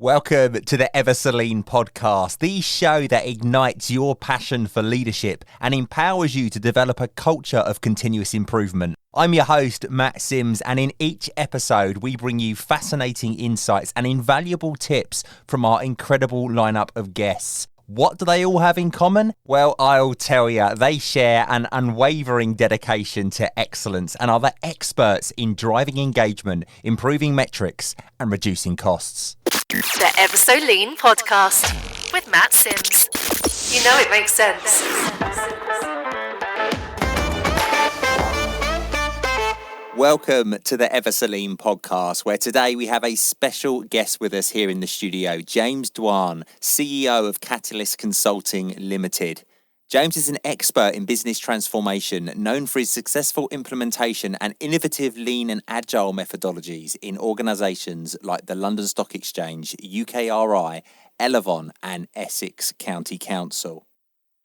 Welcome to the Ever So Lean podcast, the show that ignites your passion for leadership and empowers you to develop a culture of continuous improvement. I'm your host, Matt Sims, and in each episode, we bring you fascinating insights and invaluable tips from our incredible lineup of guests. What do they all have in common? Well, I'll tell you, they share an unwavering dedication to excellence and are the experts in driving engagement, improving metrics, and reducing costs. The Ever So Lean podcast with Matt Sims. You know it makes sense. Welcome to the Ever So Lean podcast, where today we have a special guest with us here in the studio, James Dwan, CEO of Catalyst Consulting Limited. James is an expert in business transformation, known for his successful implementation and innovative lean and agile methodologies in organisations like the London Stock Exchange, UKRI, Elavon and Essex County Council.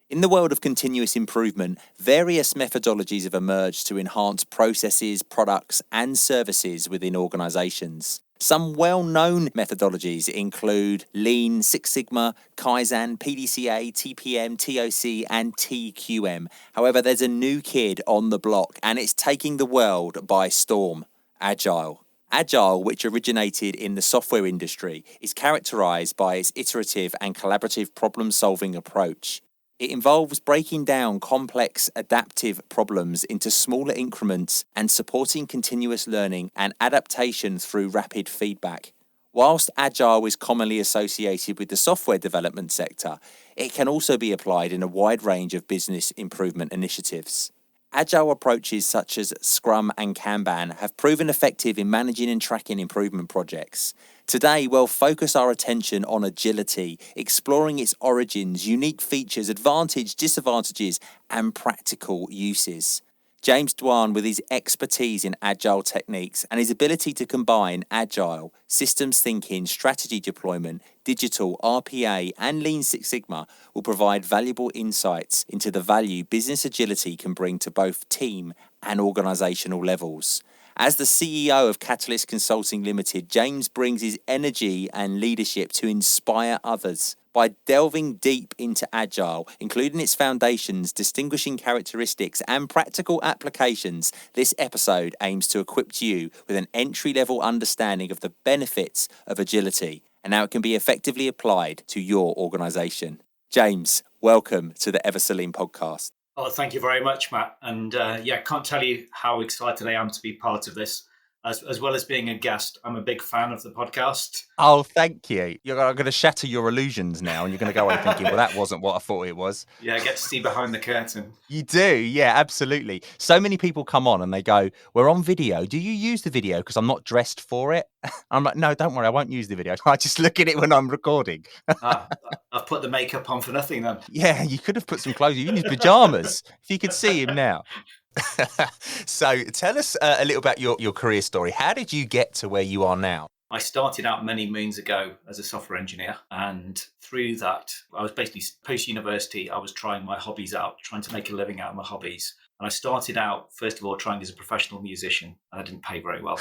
In the world of continuous improvement, various methodologies have emerged to enhance processes, products and services within organisations. Some well-known methodologies include Lean, Six Sigma, Kaizen, PDCA, TPM, TOC and TQM. However, there's a new kid on the block and it's taking the world by storm: Agile. Agile, which originated in the software industry, is characterised by its iterative and collaborative problem-solving approach. It involves breaking down complex adaptive problems into smaller increments and supporting continuous learning and adaptation through rapid feedback. Whilst Agile is commonly associated with the software development sector, it can also be applied in a wide range of business improvement initiatives. Agile approaches such as Scrum and Kanban have proven effective in managing and tracking improvement projects. Today, we'll focus our attention on agility, exploring its origins, unique features, advantages, disadvantages, and practical uses. James Dwan, with his expertise in agile techniques and his ability to combine agile, systems thinking, strategy deployment, digital, RPA, and Lean Six Sigma, will provide valuable insights into the value business agility can bring to both team and organisational levels. As the CEO of Catalyst Consulting Limited, James brings his energy and leadership to inspire others. By delving deep into Agile, including its foundations, distinguishing characteristics, and practical applications, this episode aims to equip you with an entry-level understanding of the benefits of agility and how it can be effectively applied to your organisation. James, welcome to the Ever So Lean podcast. Oh, thank you very much, Matt. And can't tell you how excited I am to be part of this. As well as being a guest, I'm a big fan of the podcast. Oh, thank you. You're going to shatter your illusions now and you're going to go away thinking, well, that wasn't what I thought it was. Yeah, I get to see behind the curtain. You do, yeah, absolutely. So many people come on and they go, we're on video. Do you use the video because I'm not dressed for it? I'm like, no, don't worry, I won't use the video. I just look at it when I'm recording. I've put the makeup on for nothing then. Yeah, you could have put some clothes. You in his pajamas. If you could see him now. So tell us a little about your career story. How did you get to where you are now? I started out many moons ago as a software engineer, and through that, I was basically post-university, I was trying my hobbies out, trying to make a living out of my hobbies. And I started out, first of all, trying as a professional musician, and I didn't pay very well.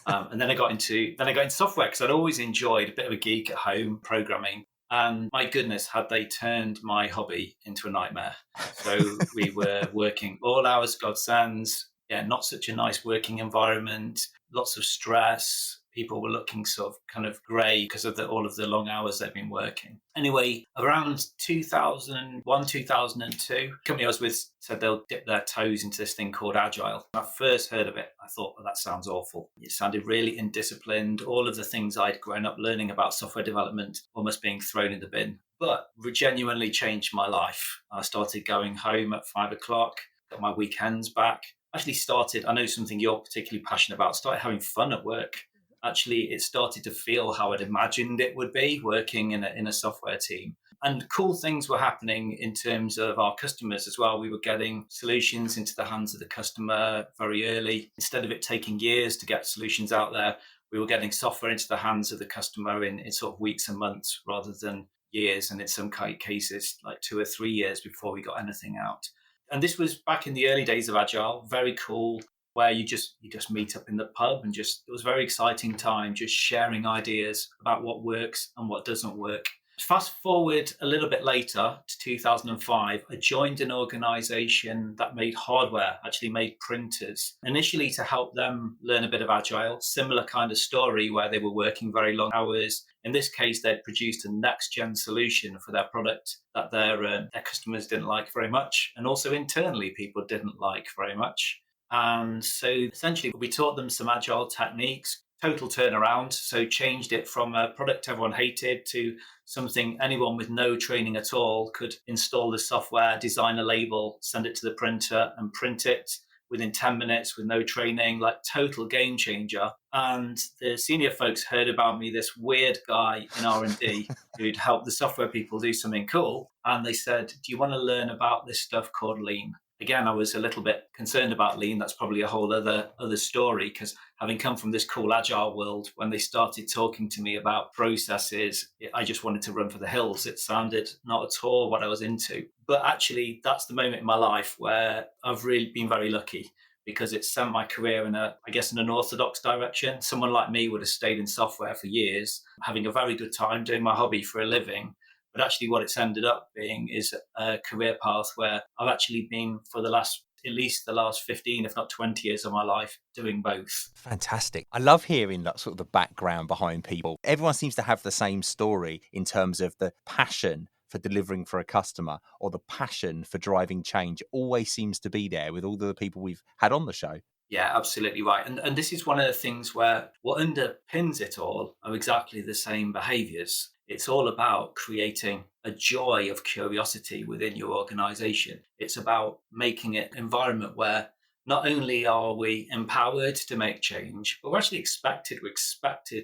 And then I got into software because I'd always enjoyed a bit of a geek at home, programming. And my goodness, had they turned my hobby into a nightmare. So we were working all hours, God sans. Yeah, not such a nice working environment, lots of stress. People were looking sort of kind of grey because of all of the long hours they've been working. Anyway, around 2001, 2002, the company I was with said they'll dip their toes into this thing called Agile. When I first heard of it, I thought, well, that sounds awful. It sounded really indisciplined. All of the things I'd grown up learning about software development almost being thrown in the bin. But it genuinely changed my life. I started going home at 5 o'clock, got my weekends back. Actually started, I know something you're particularly passionate about, started having fun at work. Actually, it started to feel how I'd imagined it would be working in a software team. And cool things were happening in terms of our customers as well. We were getting solutions into the hands of the customer very early. Instead of it taking years to get solutions out there, we were getting software into the hands of the customer in sort of weeks and months rather than years. And in some cases, like 2 or 3 years before we got anything out. And this was back in the early days of Agile, very cool. where you just meet up in the pub and it was a very exciting time, just sharing ideas about what works and what doesn't work. Fast forward a little bit later to 2005, I joined an organization that made hardware, actually made printers, initially to help them learn a bit of Agile, similar kind of story where they were working very long hours. In this case, they'd produced a next-gen solution for their product that their customers didn't like very much, and also internally people didn't like very much. And so essentially we taught them some Agile techniques, total turnaround. So changed it from a product everyone hated to something anyone with no training at all could install the software, design a label, send it to the printer and print it within 10 minutes with no training, like total game changer. And the senior folks heard about me, this weird guy in R&D who'd helped the software people do something cool. And they said, do you want to learn about this stuff called Lean? Again, I was a little bit concerned about Lean. That's probably a whole other story, because having come from this cool Agile world, when they started talking to me about processes, I just wanted to run for the hills. It sounded not at all what I was into. But actually, that's the moment in my life where I've really been very lucky, because it sent my career in an unorthodox direction. Someone like me would have stayed in software for years, having a very good time doing my hobby for a living. But actually what it's ended up being is a career path where I've actually been for at least the last 15, if not 20 years of my life doing both. Fantastic. I love hearing that sort of the background behind people. Everyone seems to have the same story in terms of the passion for delivering for a customer, or the passion for driving change always seems to be there with all the people we've had on the show. Yeah, absolutely right. And this is one of the things where what underpins it all are exactly the same behaviors. It's all about creating a joy of curiosity within your organization. It's about making it an environment where not only are we empowered to make change, but we're actually expected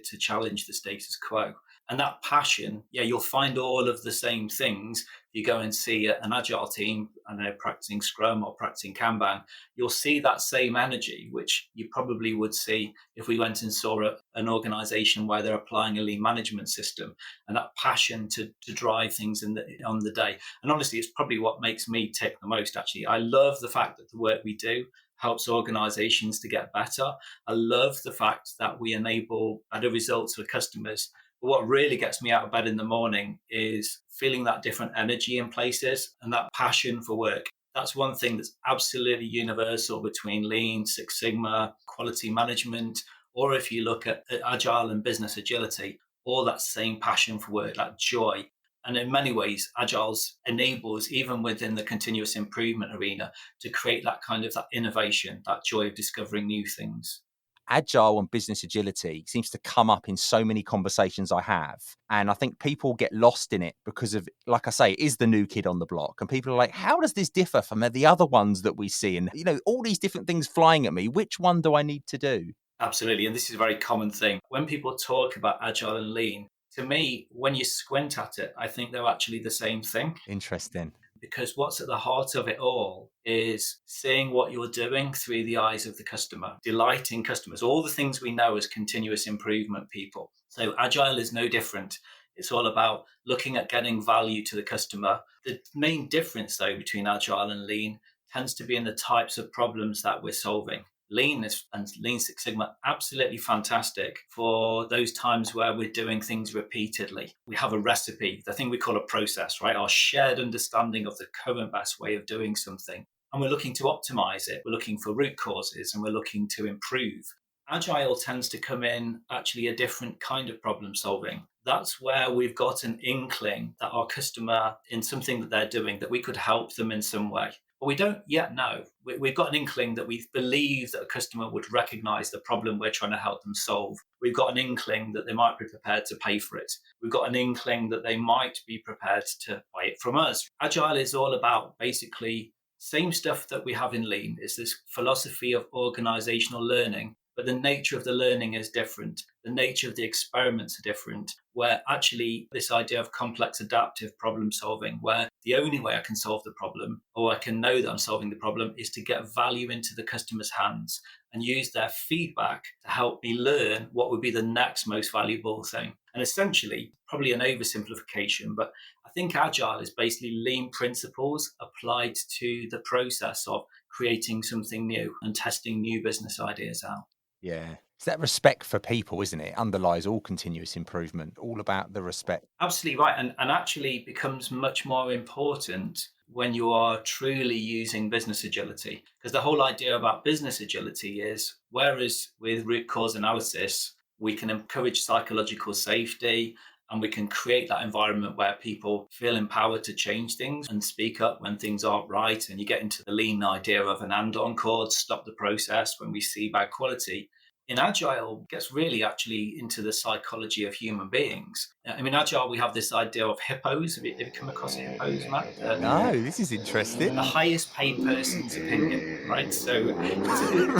to challenge the status quo. And that passion, you'll find all of the same things. You go and see an Agile team, I don't know, practicing Scrum or practicing Kanban, you'll see that same energy, which you probably would see if we went and saw an organization where they're applying a lean management system, and that passion to drive things on the day. And honestly, it's probably what makes me tick the most, actually. I love the fact that the work we do helps organizations to get better. I love the fact that we enable better results for customers. But what really gets me out of bed in the morning is feeling that different energy in places and that passion for work. That's one thing that's absolutely universal between Lean, Six Sigma, quality management, or if you look at Agile and business agility, all that same passion for work, that joy. And in many ways, Agile's enables, even within the continuous improvement arena, to create that kind of that innovation, that joy of discovering new things. Agile and business agility seems to come up in so many conversations I have. And I think people get lost in it because of, like I say, it is the new kid on the block. And people are like, how does this differ from the other ones that we see? And, all these different things flying at me. Which one do I need to do? Absolutely. And this is a very common thing. When people talk about Agile and Lean, to me, when you squint at it, I think they're actually the same thing. Interesting. Because what's at the heart of it all is seeing what you're doing through the eyes of the customer, delighting customers, all the things we know as continuous improvement people. So Agile is no different. It's all about looking at getting value to the customer. The main difference, though, between Agile and Lean tends to be in the types of problems that we're solving. Lean and Lean Six Sigma, absolutely fantastic for those times where we're doing things repeatedly. We have a recipe, the thing we call a process, right? Our shared understanding of the current best way of doing something. And we're looking to optimize it. We're looking for root causes and we're looking to improve. Agile tends to come in actually a different kind of problem solving. That's where we've got an inkling that our customer, in something that they're doing, that we could help them in some way. But we don't yet know. We've got an inkling that we believe that a customer would recognize the problem we're trying to help them solve. We've got an inkling that they might be prepared to pay for it. We've got an inkling that they might be prepared to buy it from us. Agile is all about basically same stuff that we have in Lean. It's this philosophy of organizational learning. But the nature of the learning is different. The nature of the experiments are different, where actually this idea of complex adaptive problem solving, where the only way I can solve the problem, or I can know that I'm solving the problem, is to get value into the customer's hands and use their feedback to help me learn what would be the next most valuable thing. And essentially, probably an oversimplification, but I think Agile is basically Lean principles applied to the process of creating something new and testing new business ideas out. Yeah. It's that respect for people, isn't it? It underlies all continuous improvement, all about the respect. Absolutely right. And actually becomes much more important when you are truly using business agility. Because the whole idea about business agility is, whereas with root cause analysis, we can encourage psychological safety and we can create that environment where people feel empowered to change things and speak up when things aren't right. And you get into the lean idea of an and-on clause, stop the process when we see bad quality. In Agile gets really actually into the psychology of human beings. I mean, Agile, we have this idea of hippos. Have you come across hippos, Matt? No, this is interesting. The highest paid person's opinion, right? So,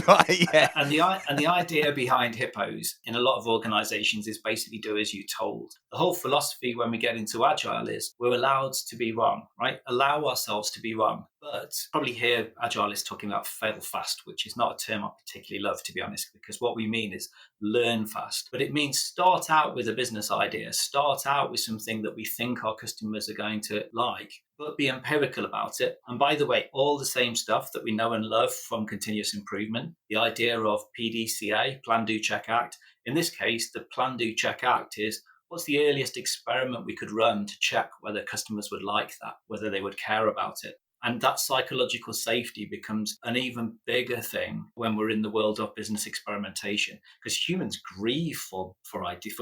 Right, yeah. and the idea behind hippos in a lot of organizations is basically do as you're told. The whole philosophy when we get into Agile is we're allowed to be wrong, right? Allow ourselves to be wrong. But probably here Agile is talking about fail fast, which is not a term I particularly love, to be honest, because what we mean is learn fast. But it means start out with a business idea, start out with something that we think our customers are going to like, but be empirical about it. And by the way, all the same stuff that we know and love from continuous improvement, the idea of PDCA, plan, do, check, act. In this case, the plan, do, check, act is what's the earliest experiment we could run to check whether customers would like that, whether they would care about it. And that psychological safety becomes an even bigger thing when we're in the world of business experimentation, because humans grieve for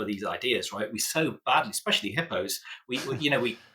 these ideas, right? We so badly, especially hippos. We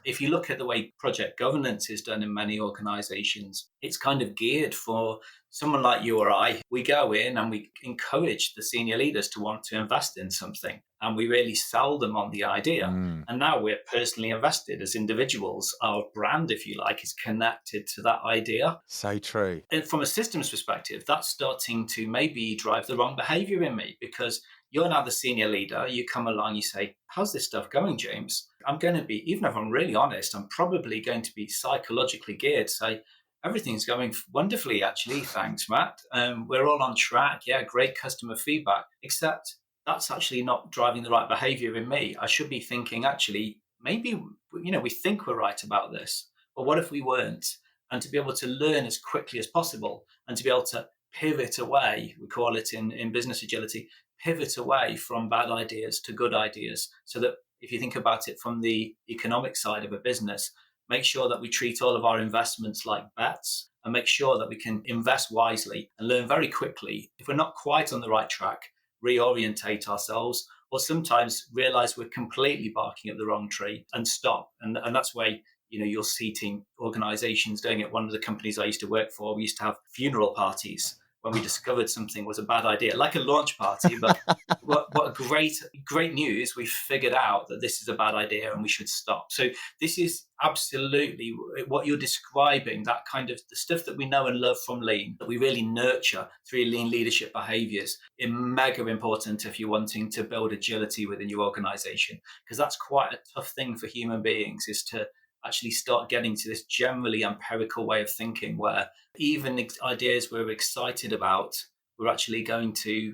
if you look at the way project governance is done in many organizations, it's kind of geared for someone like you or I. We go in and we encourage the senior leaders to want to invest in something, and we really sell them on the idea. And now we're personally invested as individuals. Our brand, if you like, is connected to that idea. So true. And from a systems perspective, that's starting to maybe drive the wrong behavior in me, because you're now the senior leader. You come along, you say, how's this stuff going, James? I'm going to be, even if I'm really honest, I'm probably going to be psychologically geared to say, everything's going wonderfully, actually. Thanks, Matt. We're all on track. Yeah, great customer feedback, except that's actually not driving the right behavior in me. I should be thinking, actually, maybe, we think we're right about this, but what if we weren't? And to be able to learn as quickly as possible and to be able to pivot away, we call it in business agility, pivot away from bad ideas to good ideas. So that if you think about it from the economic side of a business, make sure that we treat all of our investments like bets and make sure that we can invest wisely and learn very quickly. If we're not quite on the right track, reorientate ourselves, or sometimes realize we're completely barking at the wrong tree and stop. And that's why you'll see organizations doing it. One of the companies I used to work for, we used to have funeral parties when we discovered something was a bad idea, like a launch party. But what great news, we figured out that this is a bad idea and we should stop. So this is absolutely what you're describing, that kind of the stuff that we know and love from Lean, that we really nurture through Lean leadership behaviors, is mega important if you're wanting to build agility within your organization, because that's quite a tough thing for human beings, is to actually start getting to this generally empirical way of thinking where even ideas we're excited about, we're actually going to,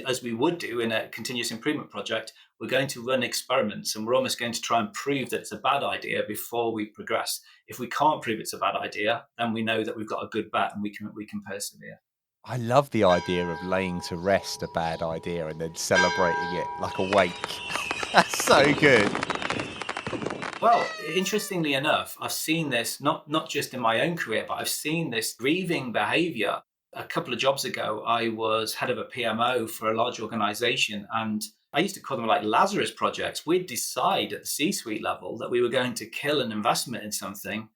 as we would do in a continuous improvement project, we're going to run experiments and we're almost going to try and prove that it's a bad idea before we progress. If we can't prove it's a bad idea, then we know that we've got a good bet and we can persevere. I love the idea of laying to rest a bad idea and then celebrating it like a wake. That's so good. Well, interestingly enough, I've seen this not just in my own career, but I've seen this grieving behavior. A couple of jobs ago, I was head of a PMO for a large organization, and I used to call them like Lazarus projects. We'd decide at the C-suite level that we were going to kill an investment in something,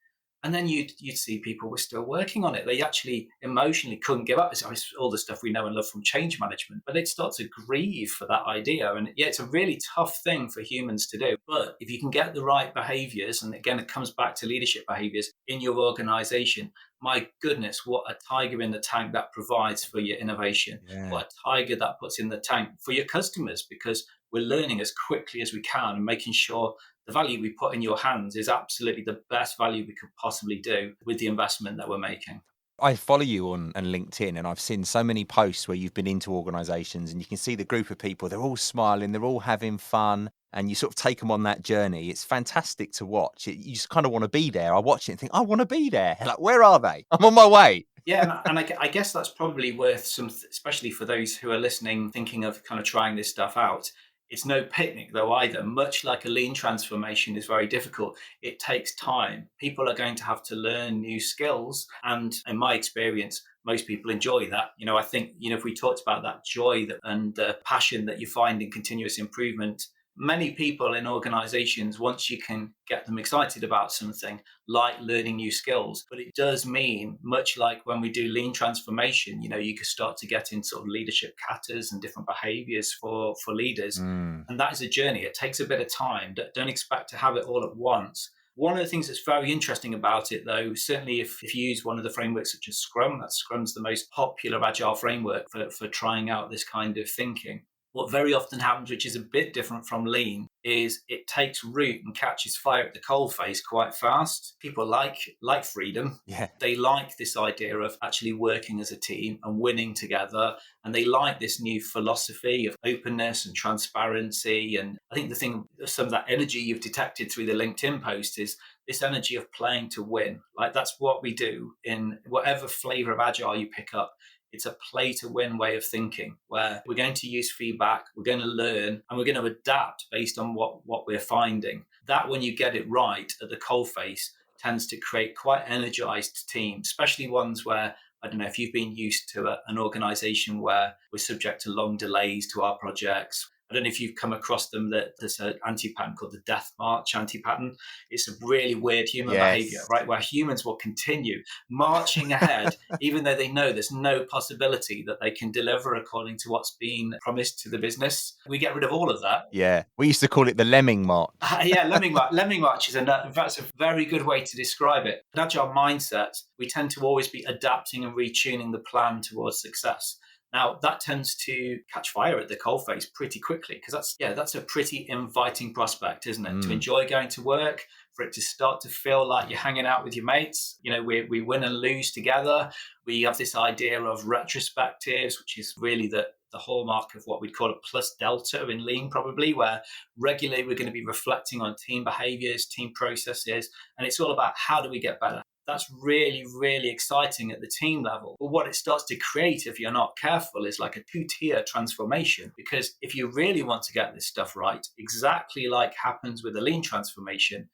and then you'd see people were still working on it. They actually emotionally couldn't give up. It's all the stuff we know and love from change management, but they'd start to grieve for that idea. And yeah, it's a really tough thing for humans to do. But if you can get the right behaviors, and again, it comes back to leadership behaviors in your organization, my goodness, what a tiger in the tank that provides for your innovation. Yeah. What a tiger that puts in the tank for your customers, because we're learning as quickly as we can and making sure the value we put in your hands is absolutely the best value we could possibly do with the investment that we're making. I follow you on LinkedIn, and I've seen so many posts where you've been into organizations and you can see the group of people, they're all smiling, they're all having fun, and you sort of take them on that journey. It's fantastic to watch. You just kind of want to be there. I watch it and think, I want to be there. Like, where are they? I'm on my way. Yeah, and I guess that's probably worth especially for those who are listening, thinking of kind of trying this stuff out. It's no picnic though either. Much like a lean transformation is very difficult, it takes time. People are going to have to learn new skills, and in my experience, most people enjoy that. I think if we talked about that joy and passion that you find in continuous improvement, many people in organizations, once you can get them excited about something, like learning new skills. But it does mean, much like when we do lean transformation, you could start to get in sort of leadership katas and different behaviors for leaders. And that is a journey. It takes a bit of time. Don't expect to have it all at once. One of the things that's very interesting about it, though, certainly if you use one of the frameworks such as Scrum's the most popular agile framework for trying out this kind of thinking. What very often happens, which is a bit different from lean, is it takes root and catches fire at the coalface quite fast. People like freedom. Yeah. They like this idea of actually working as a team and winning together. And they like this new philosophy of openness and transparency. And I think some of that energy you've detected through the LinkedIn post is this energy of playing to win. Like that's what we do in whatever flavor of agile you pick up. It's a play to win way of thinking where we're going to use feedback, we're going to learn, and we're going to adapt based on what we're finding. That, when you get it right at the coalface, tends to create quite energized teams, especially ones where, I don't know, if you've been used to an organization where we're subject to long delays to our projects. I don't know if you've come across them, that there's an anti-pattern called the death march anti-pattern. It's a really weird human behavior, right? Where humans will continue marching ahead, even though they know there's no possibility that they can deliver according to what's been promised to the business. We get rid of all of that. Yeah. We used to call it the lemming march. Lemming march. Lemming march that's a very good way to describe it. In agile mindset, we tend to always be adapting and retuning the plan towards success. Now, that tends to catch fire at the coalface pretty quickly because that's a pretty inviting prospect, isn't it? To enjoy going to work, for it to start to feel like you're hanging out with your mates. We win and lose together. We have this idea of retrospectives, which is really the hallmark of what we'd call a plus delta in lean, probably, where regularly we're going to be reflecting on team behaviors, team processes, and it's all about how do we get better. That's really, really exciting at the team level. But what it starts to create, if you're not careful, is like a two-tier transformation. Because if you really want to get this stuff right, exactly like happens with a lean transformation,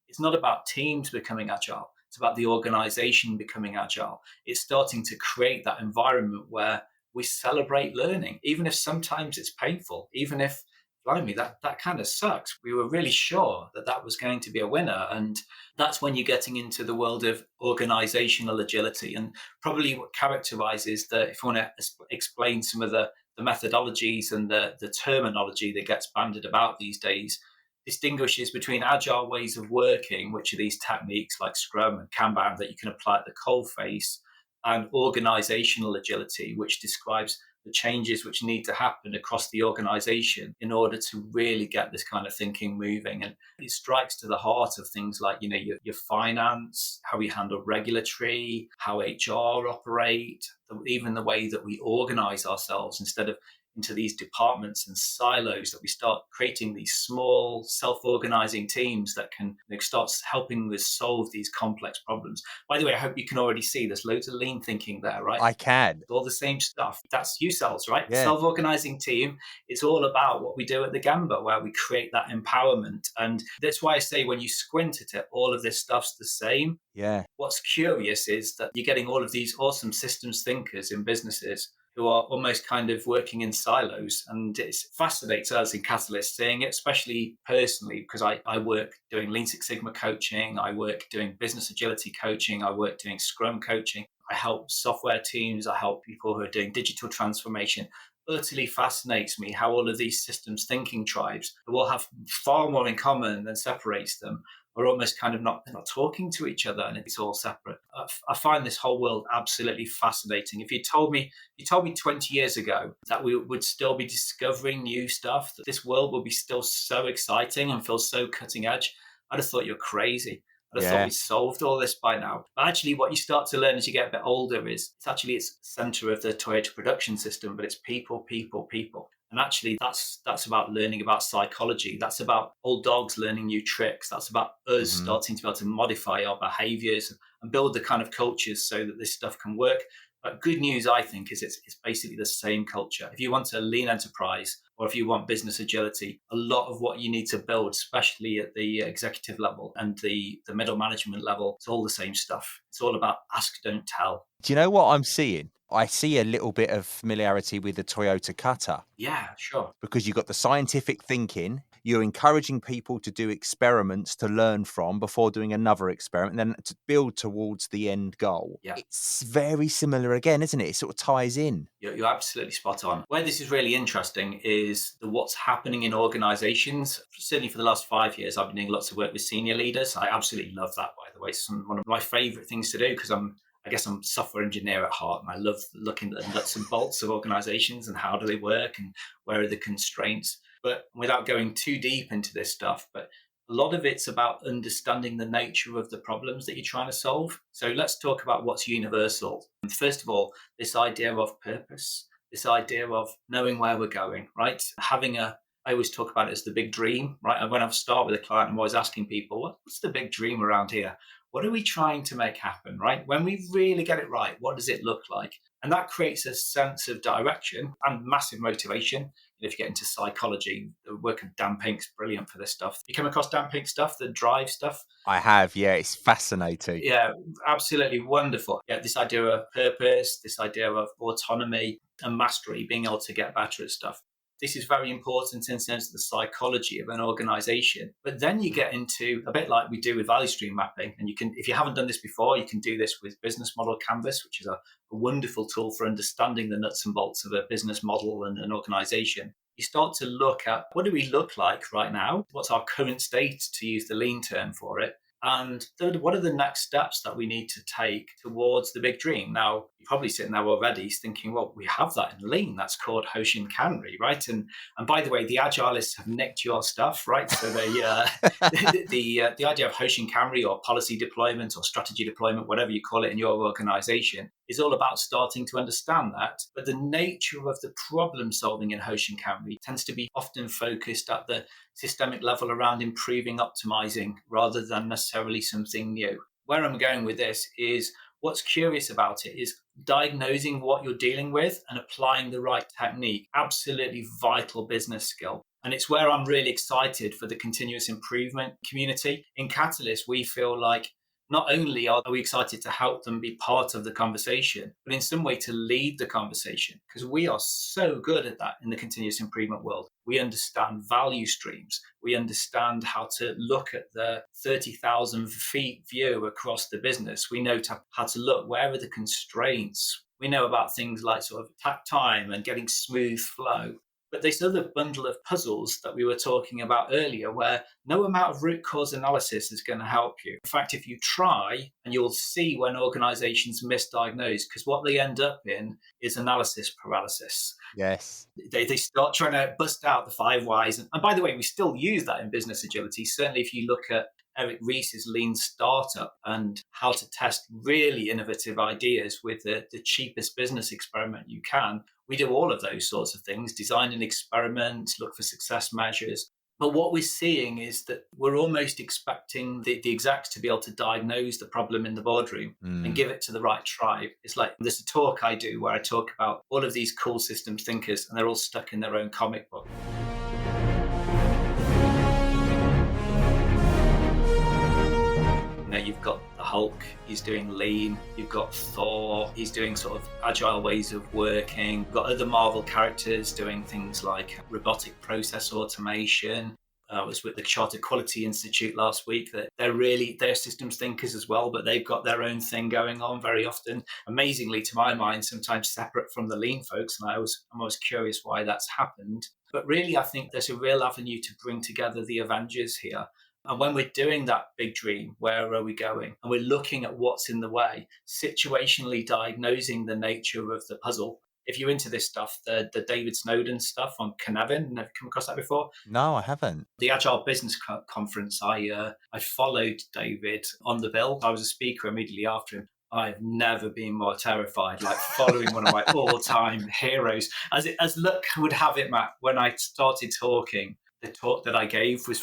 it's not about teams becoming agile. It's about the organization becoming agile. It's starting to create that environment where we celebrate learning, even if sometimes it's painful, even if, blimey, that kind of sucks. We were really sure that was going to be a winner. And that's when you're getting into the world of organizational agility. And probably what characterizes if you want to explain some of the methodologies and the terminology that gets bandied about these days, distinguishes between agile ways of working, which are these techniques like Scrum and Kanban that you can apply at the coalface, and organizational agility, which describes the changes which need to happen across the organization in order to really get this kind of thinking moving. And it strikes to the heart of things like, your finance, how we handle regulatory, how HR operate, even the way that we organize ourselves instead of into these departments and silos, that we start creating these small self-organizing teams that can start helping us solve these complex problems. By the way, I hope you can already see there's loads of lean thinking there, right? I can. All the same stuff. That's UCELs, right? Yeah. Self-organizing team. It's all about what we do at the Gamba, where we create that empowerment. And that's why I say when you squint at it, all of this stuff's the same. Yeah. What's curious is that you're getting all of these awesome systems thinkers in businesses who are almost kind of working in silos. And it fascinates us in Catalyst seeing it, especially personally, because I work doing Lean Six Sigma coaching, I work doing business agility coaching, I work doing Scrum coaching, I help software teams, I help people who are doing digital transformation. Utterly fascinates me how all of these systems thinking tribes, who all have far more in common than separates them, are almost kind of not talking to each other, and it's all separate. I find this whole world absolutely fascinating. If you told me 20 years ago that we would still be discovering new stuff, that this world will be still so exciting and feel so cutting edge, I'd have thought you're crazy. I'd have thought we'd solved all this by now. But actually, what you start to learn as you get a bit older is it's center of the Toyota production system, but it's people, people, people. And actually, that's about learning about psychology. That's about old dogs learning new tricks. That's about us starting to be able to modify our behaviors and build the kind of cultures so that this stuff can work. But good news, I think, is it's basically the same culture. If you want a lean enterprise or if you want business agility, a lot of what you need to build, especially at the executive level and the middle management level, it's all the same stuff. It's all about ask, don't tell. Do you know what I'm seeing? I see a little bit of familiarity with the Toyota Cutter. Yeah, sure. Because you've got the scientific thinking, you're encouraging people to do experiments to learn from before doing another experiment, and then to build towards the end goal. Yeah. It's very similar again, isn't it? It sort of ties in. You're absolutely spot on. Where this is really interesting is what's happening in organizations. Certainly for the last 5 years, I've been doing lots of work with senior leaders. I absolutely love that, by the way. It's one of my favorite things to do because I guess I'm a software engineer at heart, and I love looking at the nuts and bolts of organizations and how do they work and where are the constraints. But without going too deep into this stuff, but a lot of it's about understanding the nature of the problems that you're trying to solve. So let's talk about what's universal. First of all, this idea of purpose, this idea of knowing where we're going, right? I always talk about it as the big dream, right? And when I start with a client, I'm always asking people, what's the big dream around here? What are we trying to make happen, right? When we really get it right, what does it look like? And that creates a sense of direction and massive motivation. If you get into psychology, the work of Dan Pink's brilliant for this stuff. You come across Dan Pink stuff, the drive stuff? I have, yeah, it's fascinating. Yeah, absolutely wonderful. Yeah, this idea of purpose, this idea of autonomy and mastery, being able to get better at stuff. This is very important in terms of the psychology of an organization. But then you get into a bit like we do with value stream mapping. And you can, if you haven't done this before, you can do this with Business Model Canvas, which is a wonderful tool for understanding the nuts and bolts of a business model and an organization. You start to look at what do we look like right now? What's our current state, to use the lean term for it? And third, what are the next steps that we need to take towards the big dream? Now, you're probably sitting there already thinking, well, we have that in Lean. That's called Hoshinkanri, right? And by the way, the Agilists have nicked your stuff, right? So they, the idea of Hoshinkanri or policy deployment or strategy deployment, whatever you call it in your organization, is all about starting to understand that. But the nature of the problem solving in Hoshinkanri tends to be often focused at the systemic level around improving, optimizing, rather than necessarily something new. Where I'm going with this is what's curious about it is diagnosing what you're dealing with and applying the right technique. Absolutely vital business skill. And it's where I'm really excited for the continuous improvement community. In Catalyst, we feel like not only are we excited to help them be part of the conversation, but in some way to lead the conversation, because we are so good at that in the continuous improvement world. We understand value streams. We understand how to look at the 30,000 feet view across the business. We know how to look, where are the constraints? We know about things like sort of takt time and getting smooth flow. But this other bundle of puzzles that we were talking about earlier, where no amount of root cause analysis is going to help you. In fact, if you try, and you'll see when organizations misdiagnose, because what they end up in is analysis paralysis. Yes. They start trying to bust out the 5 whys. And by the way, we still use that in business agility. Certainly if you look at Eric Ries's Lean Startup and how to test really innovative ideas with the cheapest business experiment you can. We do all of those sorts of things, design an experiment, look for success measures. But what we're seeing is that we're almost expecting the execs to be able to diagnose the problem in the boardroom and give it to the right tribe. It's like there's a talk I do where I talk about all of these cool systems thinkers and they're all stuck in their own comic book. You've got the Hulk, he's doing Lean. You've got Thor, he's doing sort of agile ways of working. You've got other Marvel characters doing things like robotic process automation. I was with the Chartered Quality Institute last week. That they're systems thinkers as well, but they've got their own thing going on very often. Amazingly, to my mind, sometimes separate from the Lean folks. And I'm always curious why that's happened. But really, I think there's a real avenue to bring together the Avengers here. And when we're doing that big dream, where are we going? And we're looking at what's in the way, situationally diagnosing the nature of the puzzle. If you're into this stuff, the David Snowden stuff on Cynefin, have you come across that before? No, I haven't. The Agile Business Conference, I followed David on the bill. I was a speaker immediately after him. I've never been more terrified, like following one of my all-time heroes. As luck would have it, Matt, when I started talking, the talk that I gave was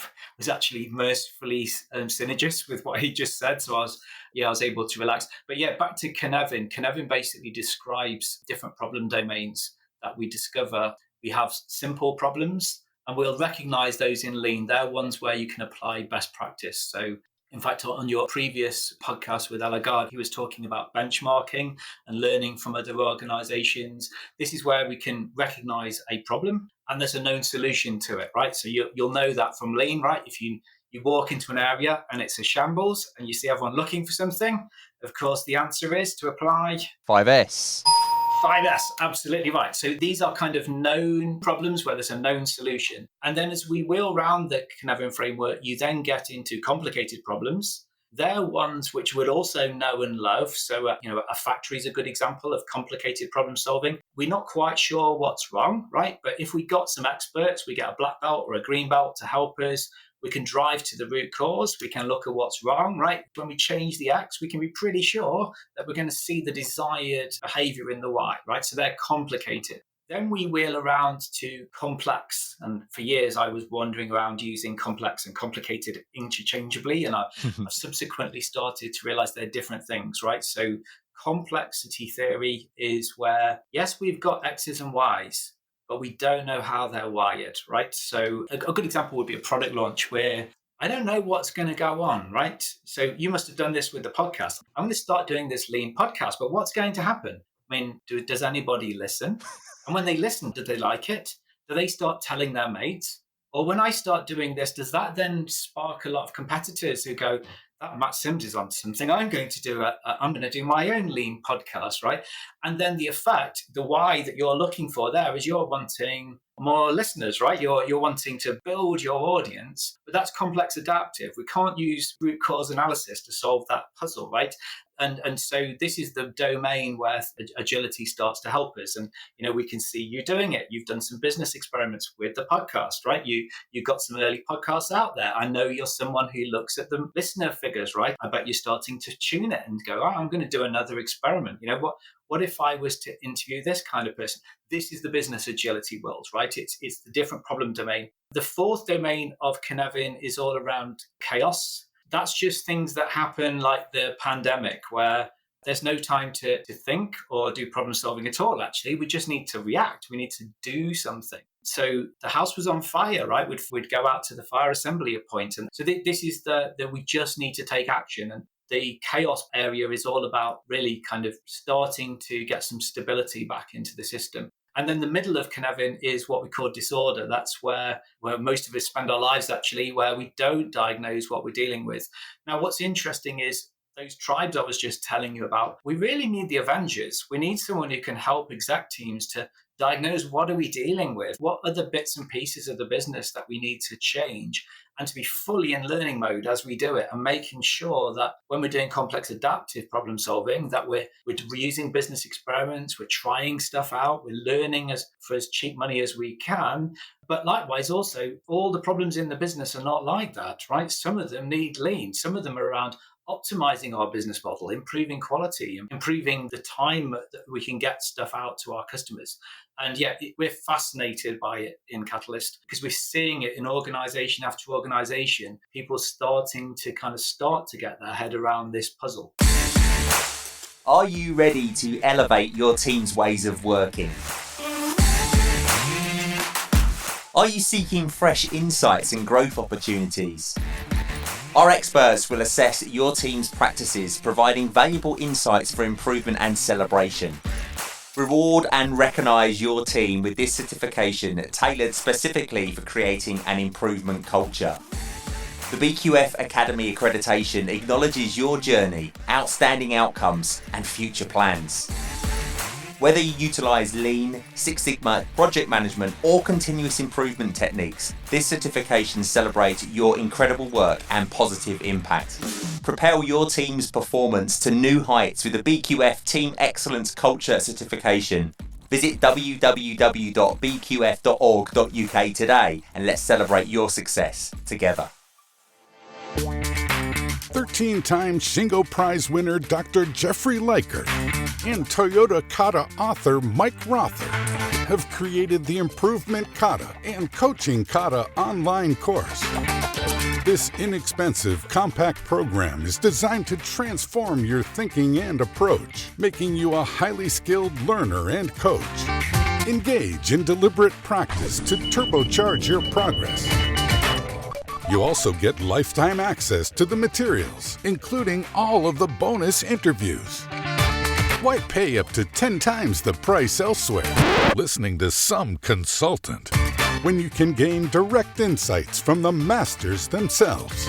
actually mercifully synergist with what he just said. So I was able to relax. But yeah, back to Cynefin. Cynefin basically describes different problem domains that we discover. We have simple problems, and we'll recognize those in Lean. They're ones where you can apply best practice. So in fact, on your previous podcast with Elavon, he was talking about benchmarking and learning from other organizations. This is where we can recognize a problem and there's a known solution to it, right? So you'll know that from Lean, right? If you walk into an area and it's a shambles and you see everyone looking for something, of course, the answer is to apply 5S. 5S, absolutely right. So these are kind of known problems where there's a known solution. And then as we wheel around the Cynefin framework, you then get into complicated problems. They're ones which we'll also know and love. So, a factory is a good example of complicated problem solving. We're not quite sure what's wrong, right? But if we got some experts, we get a black belt or a green belt to help us. We can drive to the root cause. We can look at what's wrong, right? When we change the X, we can be pretty sure that we're going to see the desired behavior in the Y, right? So they're complicated. Then we wheel around to complex. And for years, I was wandering around using complex and complicated interchangeably. And I've subsequently started to realize they're different things, right? So complexity theory is where, yes, we've got X's and Y's, but we don't know how they're wired, right? So a good example would be a product launch where I don't know what's going to go on, right? So you must have done this with the podcast. I'm going to start doing this Lean podcast, but what's going to happen? I mean, does anybody listen? And when they listen, do they like it? Do they start telling their mates? Or when I start doing this, does that then spark a lot of competitors who go, that Matt Sims is on something, I'm going to do my own Lean podcast, right? And then the effect, the why that you're looking for there is you're wanting more listeners, right? You're wanting to build your audience, but that's complex adaptive. We can't use root cause analysis to solve that puzzle, right? And so this is the domain where agility starts to help us. And, we can see you doing it. You've done some business experiments with the podcast, right? You've got some early podcasts out there. I know you're someone who looks at the listener figures, right? I bet you're starting to tune it and go, I'm going to do another experiment. What if I was to interview this kind of person? This is the business agility world, right? It's the different problem domain. The fourth domain of Cynefin is all around chaos. That's just things that happen like the pandemic where there's no time to think or do problem solving at all, actually. We just need to react. We need to do something. So the house was on fire, right? We'd go out to the fire assembly point. And so this is that we just need to take action. And the chaos area is all about really kind of starting to get some stability back into the system. And then the middle of Cynefin is what we call disorder. That's where most of us spend our lives, actually, where we don't diagnose what we're dealing with. Now, what's interesting is those tribes I was just telling you about, we really need the Avengers. We need someone who can help exec teams to diagnose what are we dealing with, what are the bits and pieces of the business that we need to change, and to be fully in learning mode as we do it, and making sure that when we're doing complex adaptive problem solving, that we're reusing business experiments, we're trying stuff out, we're learning for as cheap money as we can. But likewise, also, all the problems in the business are not like that, right? Some of them need Lean. Some of them are around optimizing our business model, improving quality, improving the time that we can get stuff out to our customers. And yeah, we're fascinated by it in Catalyst because we're seeing it in organization after organization, people starting to get their head around this puzzle. Are you ready to elevate your team's ways of working? Are you seeking fresh insights and growth opportunities? Our experts will assess your team's practices, providing valuable insights for improvement and celebration. Reward and recognise your team with this certification tailored specifically for creating an improvement culture. The BQF Academy accreditation acknowledges your journey, outstanding outcomes, and future plans. Whether you utilise Lean, Six Sigma, project management, or continuous improvement techniques, this certification celebrates your incredible work and positive impact. Propel your team's performance to new heights with the BQF Team Excellence Culture Certification. Visit www.bqf.org.uk today and let's celebrate your success together. 13-time Shingo Prize winner Dr. Jeffrey Leiker and Toyota Kata author Mike Rother have created the Improvement Kata and Coaching Kata online course. This inexpensive, compact program is designed to transform your thinking and approach, making you a highly skilled learner and coach. Engage in deliberate practice to turbocharge your progress. You also get lifetime access to the materials, including all of the bonus interviews. Why pay up to 10 times the price elsewhere, listening to some consultant, when you can gain direct insights from the masters themselves?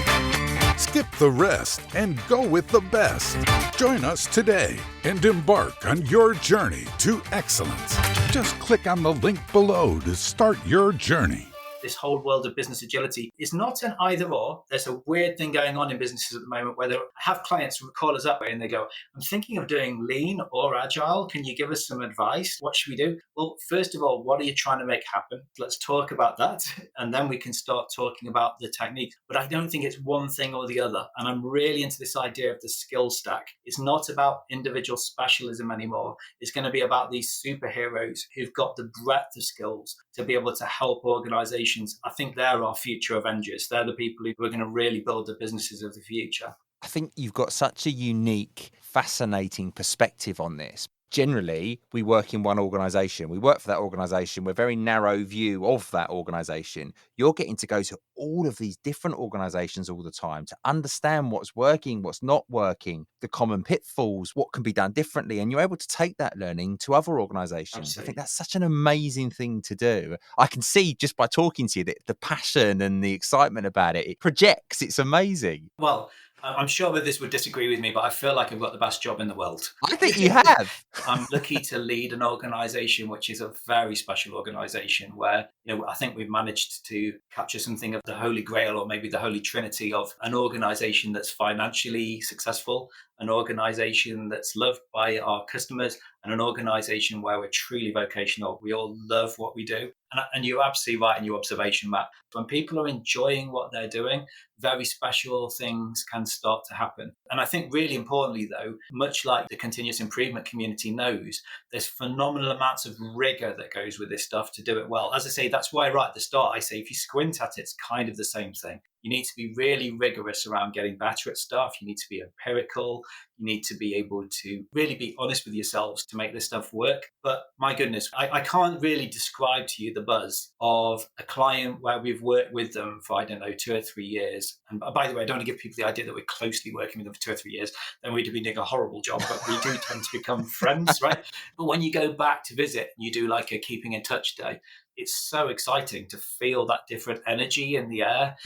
Skip the rest and go with the best. Join us today and embark on your journey to excellence. Just click on the link below to start your journey. This whole world of business agility is not an either or. There's a weird thing going on in businesses at the moment where I have clients call us up and they go, I'm thinking of doing lean or agile. Can you give us some advice? What should we do? Well, first of all, what are you trying to make happen? Let's talk about that. And then we can start talking about the technique. But I don't think it's one thing or the other. And I'm really into this idea of the skill stack. It's not about individual specialism anymore. It's going to be about these superheroes who've got the breadth of skills to be able to help organizations. I think they're our future Avengers. They're the people who are going to really build the businesses of the future. I think you've got such a unique, fascinating perspective on this. Generally, we work in one organisation. We work for that organisation. We're a very narrow view of that organisation. You're getting to go to all of these different organisations all the time to understand what's working, what's not working, the common pitfalls, what can be done differently. And you're able to take that learning to other organisations. Absolutely. I think that's such an amazing thing to do. I can see just by talking to you that the passion and the excitement about it projects. It's amazing. Well, I'm sure that this would disagree with me, but I feel like I've got the best job in the world. I think you have. I'm lucky to lead an organisation which is a very special organisation where, I think we've managed to capture something of the Holy Grail, or maybe the Holy Trinity of an organisation that's financially successful, an organisation that's loved by our customers, and an organisation where we're truly vocational. We all love what we do. And you're absolutely right in your observation, Matt. When people are enjoying what they're doing, very special things can start to happen. And I think really importantly, though, much like the continuous improvement community knows, there's phenomenal amounts of rigor that goes with this stuff to do it well. As I say, that's why right at the start, I say if you squint at it, it's kind of the same thing. You need to be really rigorous around getting better at stuff. You need to be empirical. You need to be able to really be honest with yourselves to make this stuff work. But my goodness, I can't really describe to you the buzz of a client where we've worked with them for, 2 or 3 years. And by the way, I don't want to give people the idea that we're closely working with them for 2 or 3 years. Then we'd be doing a horrible job, but we do tend to become friends, right? But when you go back to visit, you do like a keeping in touch day. It's so exciting to feel that different energy in the air.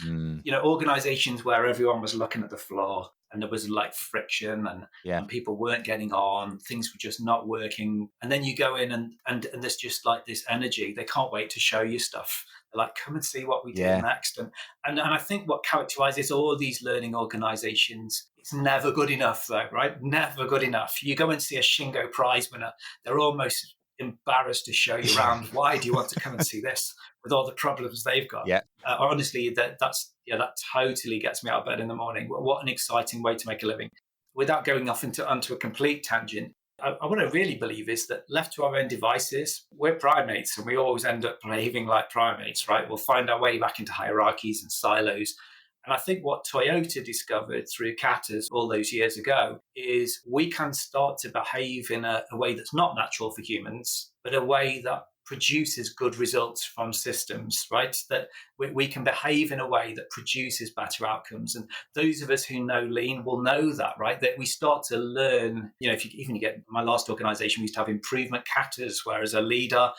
Organizations where everyone was looking at the floor and there was like friction and people weren't getting on, things were just not working. And then you go in and there's just like this energy. They can't wait to show you stuff. They're like, come and see what we do next. And I think what characterizes all these learning organizations, it's never good enough though, right? Never good enough. You go and see a Shingo Prize winner, they're almost embarrassed to show you around. Why do you want to come and see this with all the problems they've got? Honestly, that totally gets me out of bed in the morning. What an exciting way to make a living. Without going off onto a complete tangent, what I really believe is that left to our own devices, we're primates and we always end up behaving like primates, right? We'll find our way back into hierarchies and silos. And I think what Toyota discovered through katas all those years ago is we can start to behave in a way that's not natural for humans, but a way that produces good results from systems, right? That we can behave in a way that produces better outcomes. And those of us who know Lean will know that, right? That we start to learn, if you get my last organization, we used to have improvement katas, where as a leader,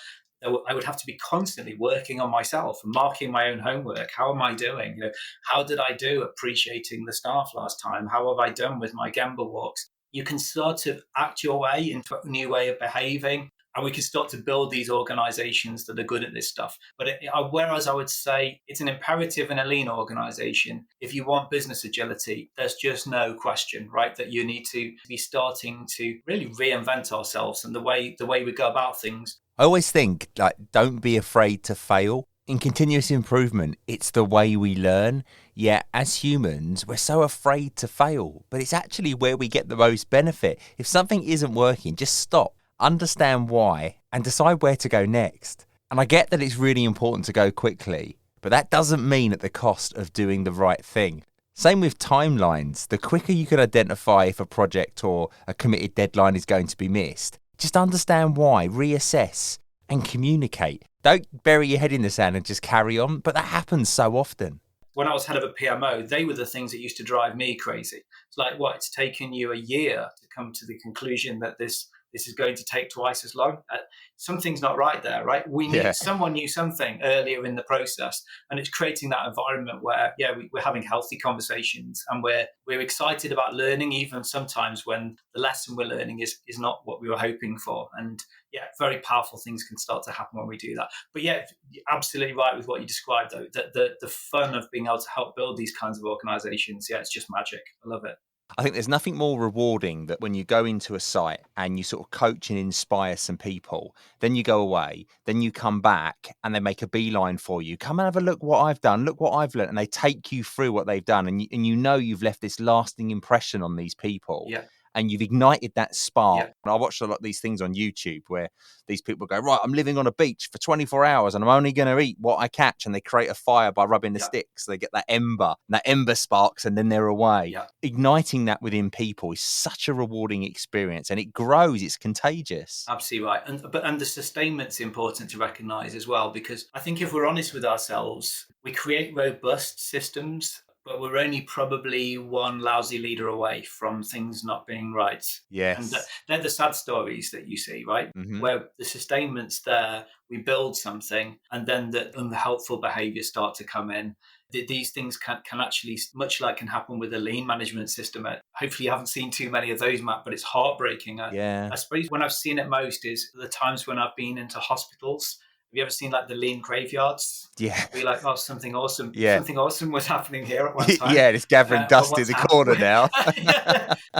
I would have to be constantly working on myself and marking my own homework. How am I doing? How did I do appreciating the staff last time? How have I done with my Gemba walks? You can start to act your way into a new way of behaving, and we can start to build these organizations that are good at this stuff. But whereas I would say it's an imperative in a lean organization, if you want business agility, there's just no question, right? That you need to be starting to really reinvent ourselves and the way we go about things. I always think, don't be afraid to fail. In continuous improvement, it's the way we learn. Yet, as humans, we're so afraid to fail, but it's actually where we get the most benefit. If something isn't working, just stop, understand why, and decide where to go next. And I get that it's really important to go quickly, but that doesn't mean at the cost of doing the right thing. Same with timelines. The quicker you can identify if a project or a committed deadline is going to be missed, just understand why, reassess, and communicate. Don't bury your head in the sand and just carry on, but that happens so often. When I was head of a PMO, they were the things that used to drive me crazy. It's like, what, it's taken you a year to come to the conclusion that this is going to take twice as long. Something's not right there, right? Someone knew something earlier in the process, and it's creating that environment where, we're having healthy conversations and we're excited about learning, even sometimes when the lesson we're learning is not what we were hoping for. And very powerful things can start to happen when we do that. But you're absolutely right with what you described, though, that the fun of being able to help build these kinds of organizations, it's just magic. I love it. I think there's nothing more rewarding that when you go into a site and you sort of coach and inspire some people, then you go away, then you come back and they make a beeline for you. Come and have a look what I've done, look what I've learned. And they take you through what they've done. And you know you've left this lasting impression on these people. Yeah. And you've ignited that spark. Yeah. And I watched a lot of these things on YouTube where these people go, right, I'm living on a beach for 24 hours and I'm only going to eat what I catch. And they create a fire by rubbing the sticks. They get that ember, and that ember sparks, and then they're away. Yeah. Igniting that within people is such a rewarding experience, and it grows. It's contagious. Absolutely right. And the sustainment's important to recognize as well, because I think if we're honest with ourselves, we create robust systems, but we're only probably one lousy leader away from things not being right. Yes. And they're the sad stories that you see, right? Mm-hmm. Where the sustainment's there, we build something, and then the unhelpful behaviors start to come in. These things can actually, much like can happen with a lean management system. Hopefully you haven't seen too many of those, Matt, but it's heartbreaking. I suppose when I've seen it most is the times when I've been into hospitals. Have you ever seen like the lean graveyards? Yeah. Be like, oh, something awesome. Yeah. Something awesome was happening here at one time. Yeah, it's gathering dust in the corner now.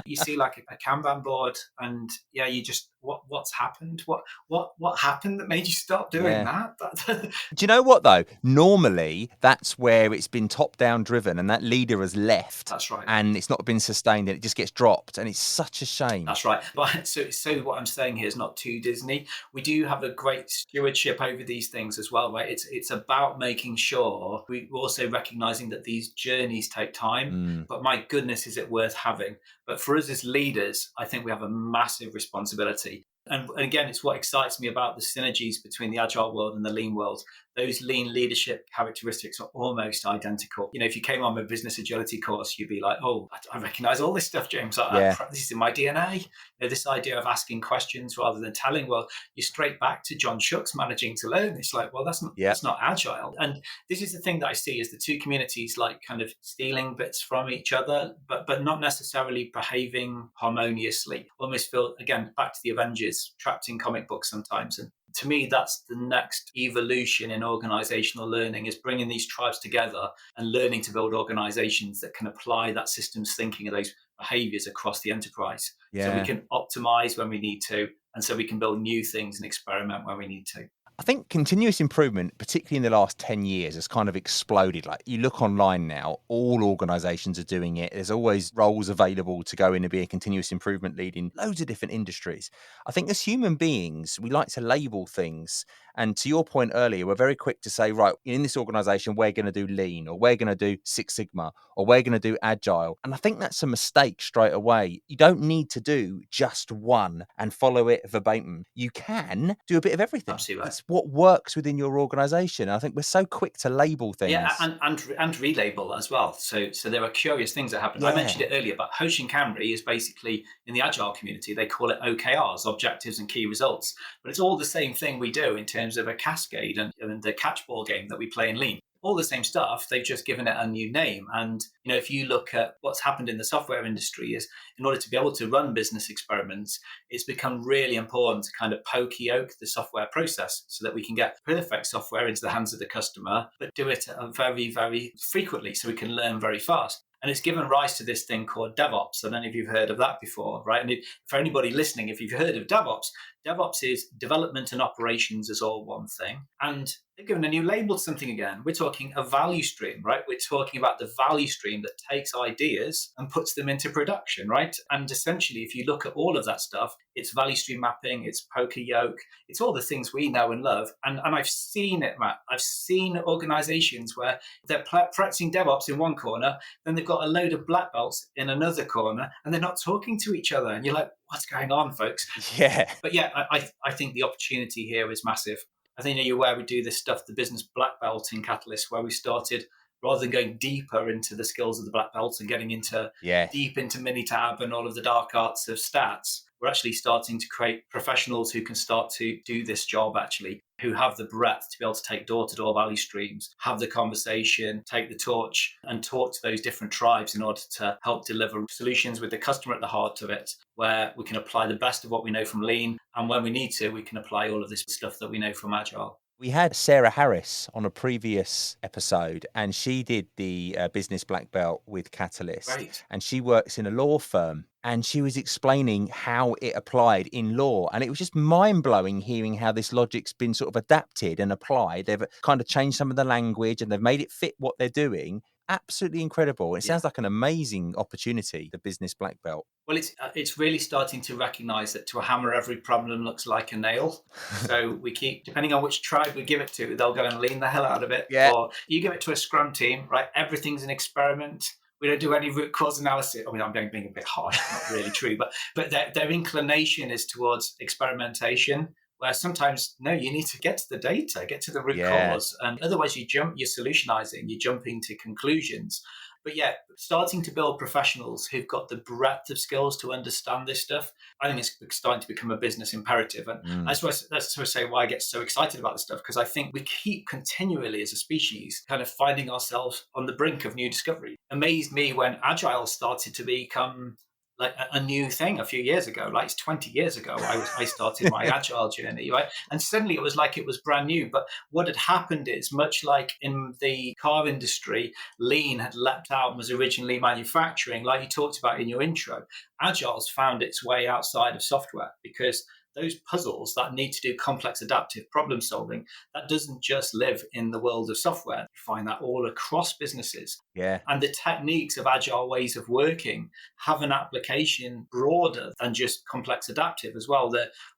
You see like a Kanban board, and you just what's happened? What happened that made you stop doing that? Do you know what though? Normally that's where it's been top down driven and that leader has left. That's right. And it's not been sustained and it just gets dropped, and it's such a shame. That's right. But so what I'm saying here is not too Disney. We do have a great stewardship over these things as well, right? It's about making sure we're also recognizing that these journeys take time, but my goodness, is it worth having? But for us as leaders, I think we have a massive responsibility. And again, it's what excites me about the synergies between the agile world and the lean world. Those lean leadership characteristics are almost identical. If you came on a business agility course, you'd be like, oh, I recognize all this stuff, James. This is in my DNA. This idea of asking questions rather than telling, well, you're straight back to John Shuck's managing to learn. It's like, well, that's not agile. And this is the thing that I see is the two communities like kind of stealing bits from each other, but not necessarily behaving harmoniously. Almost feel, again, back to the Avengers, trapped in comic books sometimes. And to me, that's the next evolution in organizational learning, is bringing these tribes together and learning to build organizations that can apply that systems thinking of those behaviors across the enterprise. So we can optimize when we need to, and so we can build new things and experiment when we need to. I think continuous improvement, particularly in the last 10 years, has kind of exploded. Like you look online now, all organisations are doing it. There's always roles available to go in and be a continuous improvement lead in loads of different industries. I think as human beings, we like to label things. And to your point earlier, we're very quick to say, right, in this organisation, we're going to do lean, or we're going to do Six Sigma, or we're going to do agile. And I think that's a mistake straight away. You don't need to do just one and follow it verbatim. You can do a bit of everything. Absolutely. That's what works within your organisation. I think we're so quick to label things. Yeah, and relabel as well. So there are curious things that happen. I mentioned it earlier, but Hoshin Camry is basically, in the agile community, they call it OKRs, objectives and key results. But it's all the same thing we do in terms of a cascade and the catchball game that we play in Lean. All the same stuff, they've just given it a new name. And, if you look at what's happened in the software industry is, in order to be able to run business experiments, it's become really important to kind of poke-yoke the software process so that we can get perfect software into the hands of the customer, but do it very, very frequently so we can learn very fast. And it's given rise to this thing called DevOps. I don't know if you've heard of that before, right? And for anybody listening, if you've heard of DevOps, DevOps is development and operations is all one thing. And they've given a new label to something again. We're talking a value stream, right? We're talking about the value stream that takes ideas and puts them into production, right? And essentially, if you look at all of that stuff, it's value stream mapping, it's poker yoke, it's all the things we know and love. And I've seen it, Matt. I've seen organizations where they're practicing DevOps in one corner, then they've got a load of black belts in another corner, and they're not talking to each other. And you're like, what's going on, folks? Yeah. But yeah, I think the opportunity here is massive. I think you're aware we do this stuff, the business black belt in Catalyst, where we started, rather than going deeper into the skills of the black belt and getting into deep into Minitab and all of the dark arts of stats, we're actually starting to create professionals who can start to do this job, actually, who have the breadth to be able to take door-to-door value streams, have the conversation, take the torch and talk to those different tribes in order to help deliver solutions with the customer at the heart of it, where we can apply the best of what we know from Lean. And when we need to, we can apply all of this stuff that we know from Agile. We had Sarah Harris on a previous episode, and she did the business black belt with Catalyst. Right. And she works in a law firm, and she was explaining how it applied in law. And it was just mind-blowing hearing how this logic's been sort of adapted and applied. They've kind of changed some of the language and they've made it fit what they're doing. Absolutely incredible. It sounds like an amazing opportunity, the business black belt. Well, it's really starting to recognize that to a hammer, every problem looks like a nail. So we keep, depending on which tribe we give it to, they'll go and lean the hell out of it. Yeah. Or you give it to a Scrum team, right? Everything's an experiment. We don't do any root cause analysis. I mean, I'm being a bit harsh, not really true, but their inclination is towards experimentation, where sometimes, no, you need to get to the data, get to the root cause. And otherwise you're solutionizing, you're jumping to conclusions. But yeah, starting to build professionals who've got the breadth of skills to understand this stuff, I think it's starting to become a business imperative. And that's sort of say why I get so excited about this stuff, because I think we keep continually as a species kind of finding ourselves on the brink of new discovery. Amazed me when Agile started to become like a new thing a few years ago, like 20 years ago, I started my Agile journey, right? And suddenly it was like it was brand new. But what had happened is, much like in the car industry, Lean had leapt out and was originally manufacturing, like you talked about in your intro. Agile's found its way outside of software, because those puzzles that need to do complex adaptive problem solving, that doesn't just live in the world of software. You find that all across businesses. Yeah. And the techniques of agile ways of working have an application broader than just complex adaptive as well.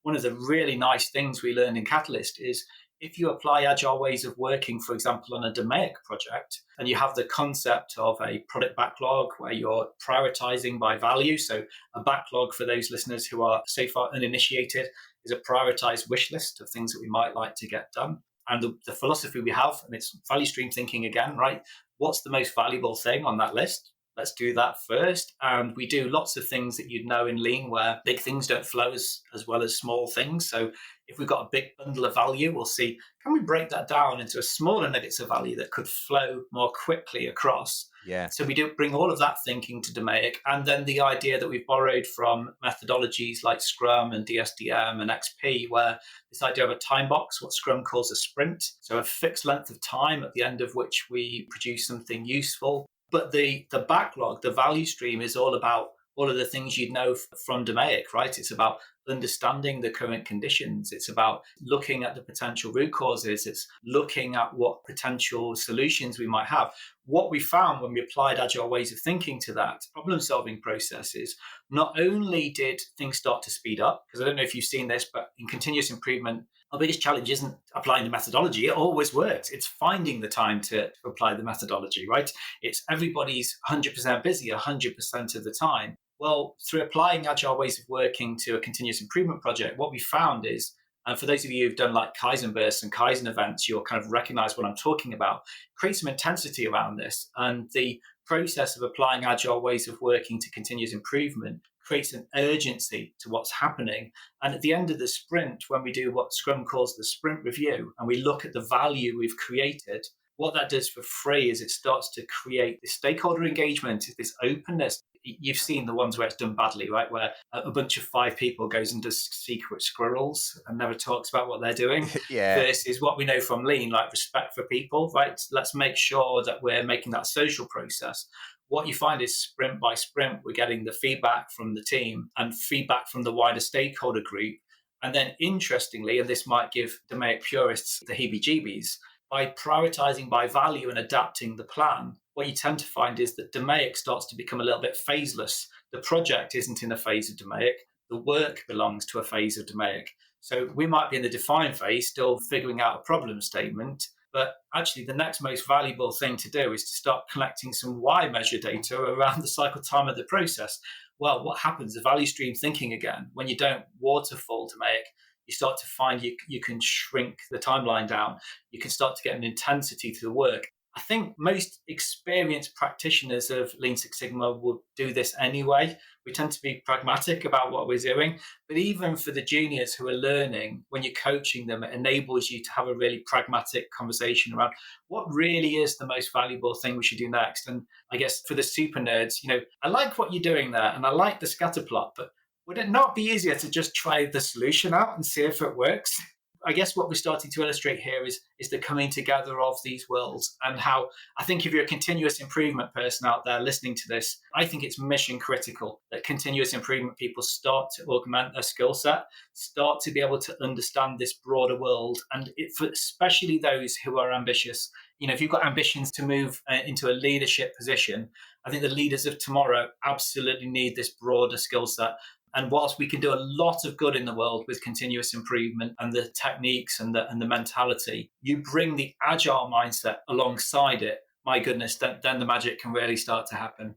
One of the really nice things we learned in Catalyst is, if you apply agile ways of working, for example, on a DMAIC project, and you have the concept of a product backlog where you're prioritizing by value. So a backlog, for those listeners who are so far uninitiated, is a prioritized wish list of things that we might like to get done. And the philosophy we have, and it's value stream thinking again, right? What's the most valuable thing on that list? Let's do that first. And we do lots of things that you'd know in Lean, where big things don't flow as well as small things. So if we've got a big bundle of value, we'll see, can we break that down into a smaller nuggets of value that could flow more quickly across? Yeah. So we do bring all of that thinking to DMAIC, and then the idea that we've borrowed from methodologies like Scrum and DSDM and XP, where this idea of a time box, what Scrum calls a sprint, so a fixed length of time at the end of which we produce something useful. But the backlog, the value stream, is all about all of the things you'd know from DMAIC, right? It's about understanding the current conditions. It's about looking at the potential root causes. It's looking at what potential solutions we might have. What we found when we applied agile ways of thinking to that problem-solving processes, not only did things start to speed up, because I don't know if you've seen this, but in continuous improvement, our biggest challenge isn't applying the methodology. It always works. It's finding the time to apply the methodology, right? It's everybody's 100% busy 100% of the time. Well, through applying agile ways of working to a continuous improvement project, what we found is, and for those of you who've done like Kaizen bursts and Kaizen events, you'll kind of recognize what I'm talking about, create some intensity around this. And the process of applying agile ways of working to continuous improvement creates an urgency to what's happening. And at the end of the sprint, when we do what Scrum calls the sprint review, and we look at the value we've created, what that does for free is it starts to create this stakeholder engagement, this openness. You've seen the ones where it's done badly, right? Where a bunch of 5 people goes and does secret squirrels and never talks about what they're doing. Yeah. Versus what we know from Lean, like respect for people, right? Let's make sure that we're making that social process. What you find is sprint by sprint, we're getting the feedback from the team and feedback from the wider stakeholder group. And then interestingly, and this might give DMAIC purists the heebie-jeebies, by prioritizing by value and adapting the plan, what you tend to find is that DMAIC starts to become a little bit phaseless. The project isn't in a phase of DMAIC. The work belongs to a phase of DMAIC. So we might be in the define phase, still figuring out a problem statement, but actually the next most valuable thing to do is to start collecting some Y measure data around the cycle time of the process. Well, what happens? The value stream thinking again, when you don't waterfall DMAIC, you start to find you can shrink the timeline down. You can start to get an intensity to the work. I think most experienced practitioners of Lean Six Sigma would do this anyway. We tend to be pragmatic about what we're doing. But even for the juniors who are learning, when you're coaching them, it enables you to have a really pragmatic conversation around what really is the most valuable thing we should do next. And I guess for the super nerds, I like what you're doing there and I like the scatter plot, but would it not be easier to just try the solution out and see if it works? I guess what we're starting to illustrate here is the coming together of these worlds, and how I think if you're a continuous improvement person out there listening to this, I think it's mission critical that continuous improvement people start to augment their skill set, start to be able to understand this broader world, and for especially those who are ambitious. If you've got ambitions to move into a leadership position, I think the leaders of tomorrow absolutely need this broader skill set. And whilst we can do a lot of good in the world with continuous improvement and the techniques and the mentality, you bring the agile mindset alongside it, my goodness, then the magic can really start to happen.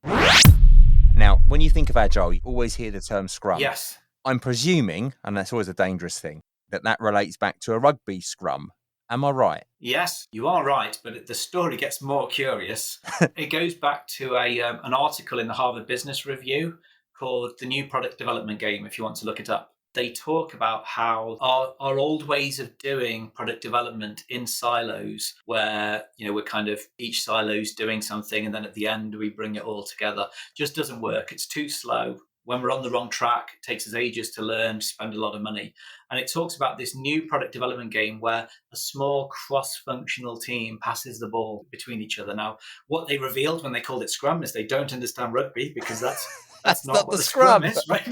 Now, when you think of agile, you always hear the term scrum. Yes. I'm presuming, and that's always a dangerous thing, that relates back to a rugby scrum. Am I right? Yes, you are right, but the story gets more curious. It goes back to an article in the Harvard Business Review called The New Product Development Game, if you want to look it up. They talk about how our old ways of doing product development in silos, where we're kind of each silo's doing something and then at the end we bring it all together, just doesn't work. It's too slow. When we're on the wrong track, it takes us ages to learn, to spend a lot of money. And it talks about this new product development game where a small cross-functional team passes the ball between each other. Now, what they revealed when they called it Scrum is they don't understand rugby, because that's not what the scrum is, right?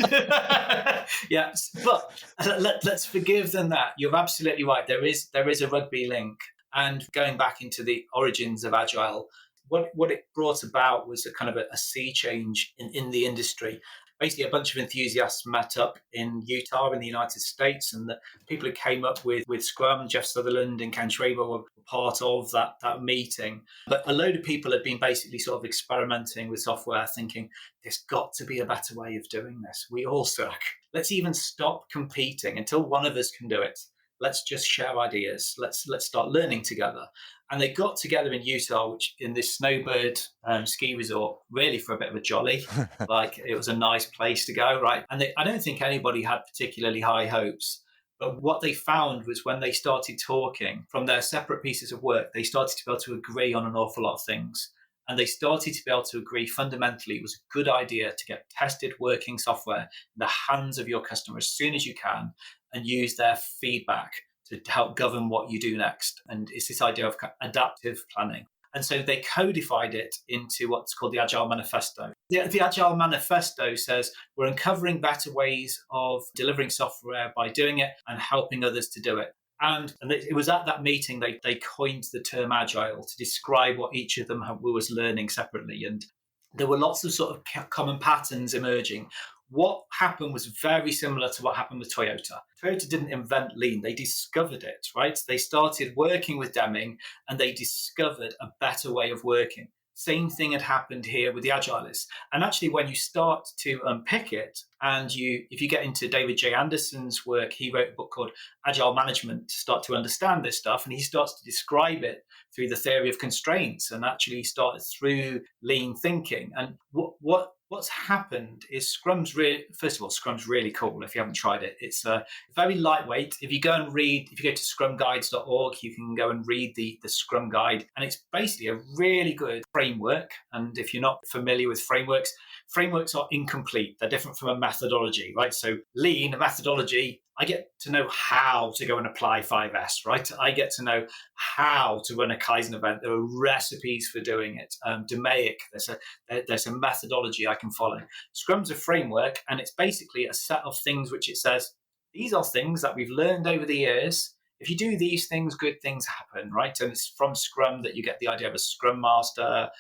Yeah, but let's forgive them that. You're absolutely right. There is a rugby link. And going back into the origins of Agile, what it brought about was a kind of a sea change in the industry. Basically, a bunch of enthusiasts met up in Utah in the United States, and the people who came up with Scrum, Jeff Sutherland and Ken Schreiber, were part of that meeting. But a load of people had been basically sort of experimenting with software, thinking, there's got to be a better way of doing this. We all suck. Let's even stop competing until one of us can do it. Let's just share ideas. Let's start learning together. And they got together in Utah, which in this snowbird ski resort, really for a bit of a jolly. Like, it was a nice place to go, right? And I don't think anybody had particularly high hopes. But what they found was when they started talking from their separate pieces of work, they started to be able to agree on an awful lot of things. And they started to be able to agree fundamentally it was a good idea to get tested working software in the hands of your customer as soon as you can, and use their feedback to help govern what you do next. And it's this idea of adaptive planning. And so they codified it into what's called the Agile Manifesto. The Agile Manifesto says we're uncovering better ways of delivering software by doing it and helping others to do it. And it was at that meeting they coined the term Agile to describe what each of them was learning separately. And there were lots of sort of common patterns emerging. What happened was very similar to what happened with Toyota. Toyota didn't invent Lean, they discovered it, right? They started working with Deming and they discovered a better way of working. Same thing had happened here with the Agilists. And actually, when you start to unpick it, and if you get into David J. Anderson's work, he wrote a book called Agile Management to start to understand this stuff. And he starts to describe it through the theory of constraints, and actually started through lean thinking. And what's happened is Scrum's really cool if you haven't tried it. It's very lightweight. If you go to scrumguides.org, you can go and read the Scrum Guide. And it's basically a really good framework. And if you're not familiar with frameworks are incomplete. They're different from a methodology, right? So Lean, a methodology, I get to know how to go and apply 5S, right? I get to know how to run a Kaizen event. There are recipes for doing it. DMAIC, there's a methodology I can follow. Scrum's a framework, and it's basically a set of things which it says, these are things that we've learned over the years. If you do these things, good things happen, right? And it's from Scrum that you get the idea of a Scrum Master, a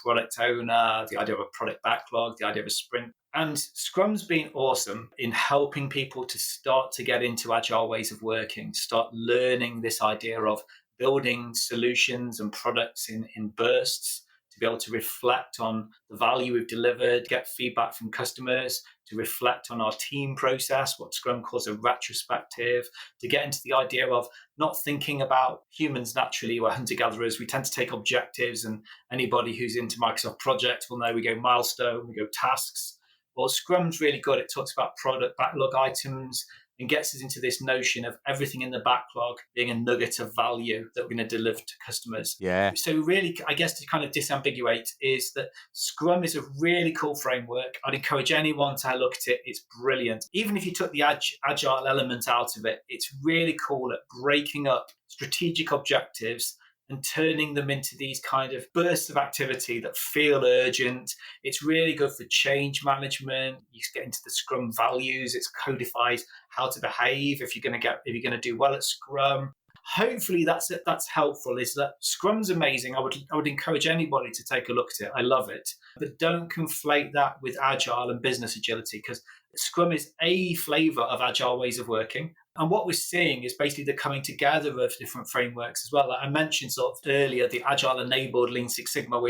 product owner, the idea of a product backlog, the idea of a sprint. And Scrum's been awesome in helping people to start to get into agile ways of working, start learning this idea of building solutions and products in bursts, to be able to reflect on the value we've delivered, get feedback from customers, to reflect on our team process, what Scrum calls a retrospective, to get into the idea of not thinking about humans naturally. We're hunter-gatherers. We tend to take objectives, and anybody who's into Microsoft Project will know we go milestone, we go tasks. Well, Scrum's really good. It talks about product backlog items and gets us into this notion of everything in the backlog being a nugget of value that we're going to deliver to customers. Yeah. So really, I guess to kind of disambiguate is that Scrum is a really cool framework. I'd encourage anyone to look at it. It's brilliant. Even if you took the agile element out of it, it's really cool at breaking up strategic objectives and turning them into these kind of bursts of activity that feel urgent. It's really good for change management. You get into the Scrum values. It's codified how to behave if you're going to do well at Scrum. Hopefully that's helpful. Is that Scrum's amazing. I would encourage anybody to take a look at it. I love it. But don't conflate that with agile and business agility, because Scrum is a flavor of agile ways of working. And what we're seeing is basically the coming together of different frameworks as well. Like I mentioned sort of earlier, the agile enabled Lean Six Sigma.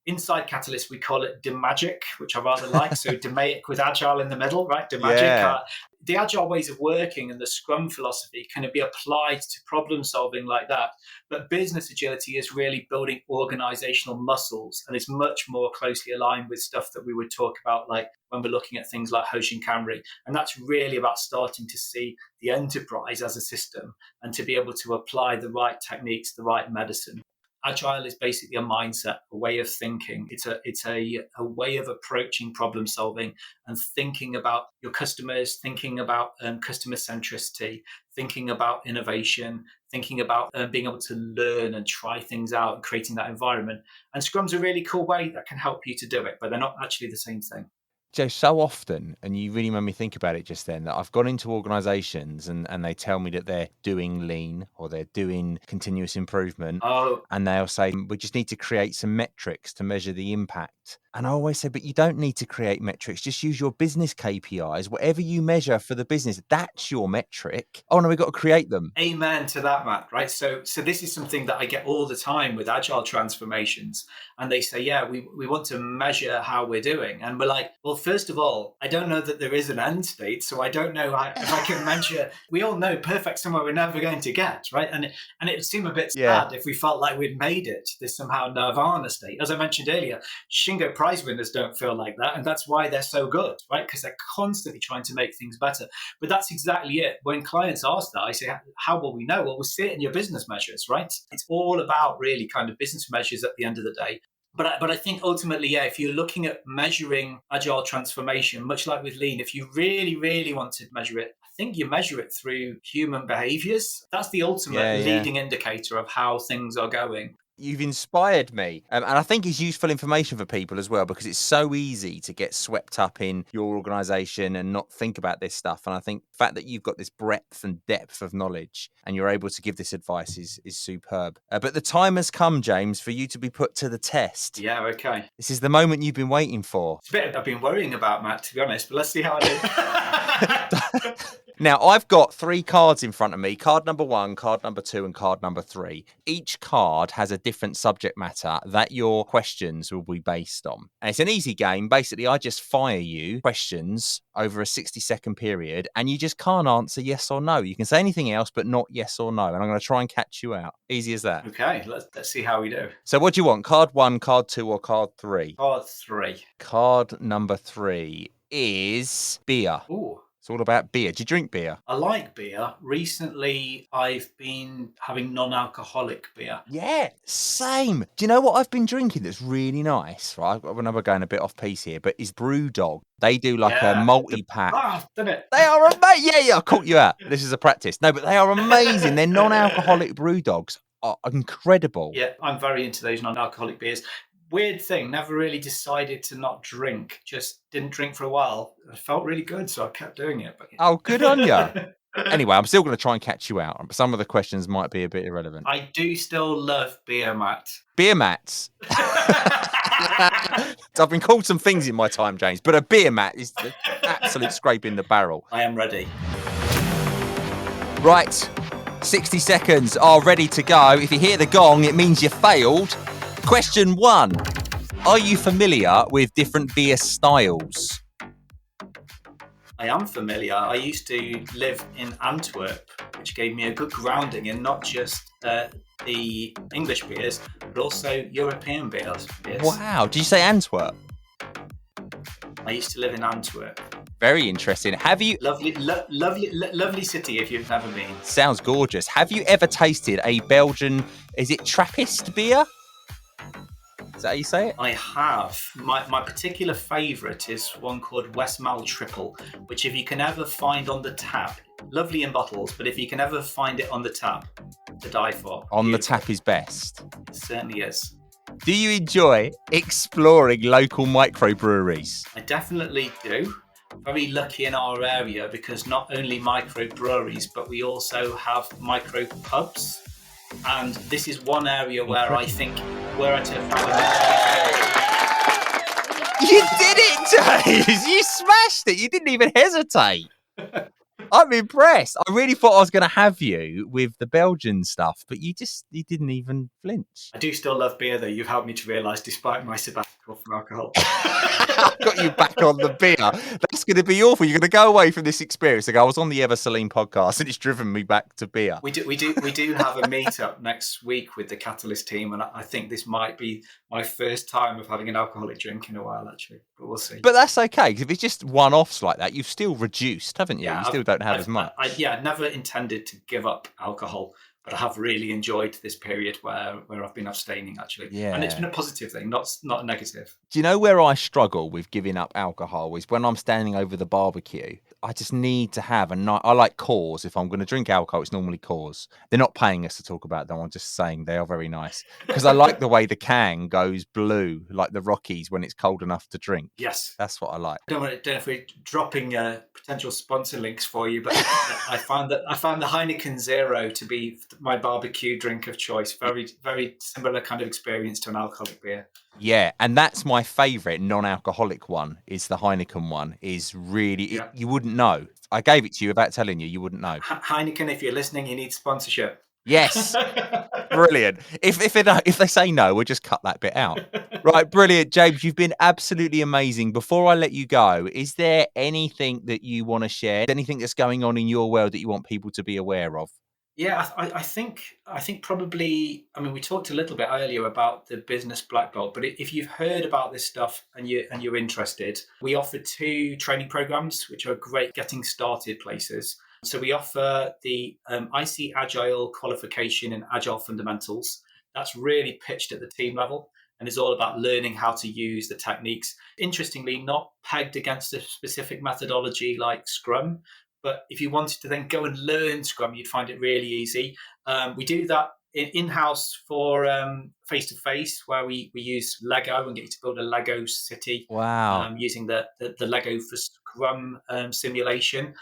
Inside Catalyst, we call it DMAGIC, which I rather like. So DMAIC with agile in the middle, right? DMAGIC. Yeah. The agile ways of working and the Scrum philosophy can be applied to problem solving like that. But business agility is really building organizational muscles, and it's much more closely aligned with stuff that we would talk about, like when we're looking at things like Hoshin Kanri. And that's really about starting to see the enterprise as a system and to be able to apply the right techniques, the right medicine. Agile is basically a mindset, a way of thinking. It's a way of approaching problem solving and thinking about your customers, thinking about customer centricity, thinking about innovation, thinking about being able to learn and try things out and creating that environment. And Scrum's a really cool way that can help you to do it, but they're not actually the same thing. Joe, so often, and you really made me think about it just then, that I've gone into organizations and they tell me that they're doing lean or they're doing continuous improvement. Oh, And they'll say, we just need to create some metrics to measure the impact. And I always say, but you don't need to create metrics. Just use your business KPIs. Whatever you measure for the business, that's your metric. Oh, no, we've got to create them. Amen to that, Matt, right? So this is something that I get all the time with agile transformations. And they say, yeah, we want to measure how we're doing. And we're like, well, first of all, I don't know that there is an end state. So I don't know if I can measure. We all know perfect somewhere we're never going to get, right? And it would seem a bit sad if we felt like we'd made it, this somehow nirvana state. As I mentioned earlier, Shingo Prize winners don't feel like that. And that's why they're so good, right? Because they're constantly trying to make things better. But that's exactly it. When clients ask that, I say, how will we know? Well, we'll see it in your business measures, right? It's all about really kind of business measures at the end of the day. But I think ultimately, yeah, if you're looking at measuring agile transformation, much like with Lean, if you really, really want to measure it, I think you measure it through human behaviors. That's the ultimate leading indicator of how things are going. You've inspired me. And I think it's useful information for people as well, because it's so easy to get swept up in your organisation and not think about this stuff. And I think the fact that you've got this breadth and depth of knowledge and you're able to give this advice is superb. But the time has come, James, for you to be put to the test. Yeah, okay. This is the moment you've been waiting for. It's a bit I've been worrying about, Matt, to be honest, but let's see how I do. Now, I've got 3 cards in front of me, card number 1, card number 2, and card number 3. Each card has a different subject matter that your questions will be based on. And it's an easy game. Basically, I just fire you questions over a 60-second period, and you just can't answer yes or no. You can say anything else, but not yes or no. And I'm going to try and catch you out. Easy as that. Okay, let's see how we do. So what do you want? Card 1, card 2, or card 3? Card 3. Card number 3 is beer. Ooh. It's all about beer. Do you drink beer? I like beer. Recently, I've been having non-alcoholic beer. Yeah, same. Do you know what I've been drinking that's really nice? Right, I know we're going a bit off piece here, but is Brewdog. They do like a multi-pack. I've done it. They are amazing. Yeah, I caught you out. This is a practice. No, but they are amazing. They're non-alcoholic Brewdogs. Are incredible. Yeah, I'm very into those non-alcoholic beers. Weird thing, never really decided to not drink. Just didn't drink for a while. It felt really good, so I kept doing it. But Oh, good on you. Anyway, I'm still going to try and catch you out. Some of the questions might be a bit irrelevant. I do still love beer, Matt. Beer mats. I've been called some things in my time, James, but a beer mat is the absolute scrape in the barrel. I am ready. Right, 60 seconds are ready to go. If you hear the gong, it means you failed. Question 1. Are you familiar with different beer styles? I am familiar. I used to live in Antwerp, which gave me a good grounding in not just the English beers, but also European beers. Wow. Did you say Antwerp? I used to live in Antwerp. Very interesting. Have you... Lovely city if you've never been. Sounds gorgeous. Have you ever tasted a Belgian, is it Trappist beer? Is that how you say it? I have. My particular favourite is one called Westmalle Triple, which if you can ever find on the tap, lovely in bottles, but if you can ever find it on the tap, to die for. On the tap is best. It certainly is. Do you enjoy exploring local microbreweries? I definitely do. Very lucky in our area because not only microbreweries, but we also have micro pubs. And this is one area where I think we're at a... You did it, James! You smashed it! You didn't even hesitate. I'm impressed. I really thought I was going to have you with the Belgian stuff, but you didn't even flinch. I do still love beer, though. You've helped me to realise, despite my sabbatical from alcohol. I've got you back on the beer. That's going to be awful. You're going to go away from this experience and go, I was on the Eversaline podcast and it's driven me back to beer. We do have a meetup next week with the Catalyst team, and I think this might be my first time of having an alcoholic drink in a while, actually. But we'll see. But that's okay, because if it's just one-offs like that, you've still reduced, haven't you? Yeah, you still don't have as much. I never intended to give up alcohol, but I have really enjoyed this period where I've been abstaining, actually. Yeah. And it's been a positive thing, not a negative. Do you know where I struggle with giving up alcohol is when I'm standing over the barbecue. I just need to have a night. I like Coors. If I'm going to drink alcohol, it's normally Coors. They're not paying us to talk about them. I'm just saying they are very nice because I like the way the can goes blue, like the Rockies when it's cold enough to drink. Yes. That's what I like. I don't know if we're dropping potential sponsor links for you, but I found the Heineken Zero to be my barbecue drink of choice. Very, very similar kind of experience to an alcoholic beer. Yeah, and that's my favourite non-alcoholic one, is the Heineken one. Is really, you wouldn't know. I gave it to you without telling you, you wouldn't know. Heineken, if you're listening, you need sponsorship. Yes, brilliant. If they say no, we'll just cut that bit out. Right, brilliant. James, you've been absolutely amazing. Before I let you go, is there anything that you want to share? Anything that's going on in your world that you want people to be aware of? Yeah, I think probably, I mean, we talked a little bit earlier about the business black belt, but if you've heard about this stuff and you're interested, we offer 2 training programs, which are great getting started places. So we offer the IC Agile qualification and Agile fundamentals. That's really pitched at the team level and is all about learning how to use the techniques. Interestingly, not pegged against a specific methodology like Scrum. But if you wanted to then go and learn Scrum, you'd find it really easy. We do that in-house for face-to-face, where we use Lego and get you to build a Lego city. Wow. Using the Lego for Scrum simulation.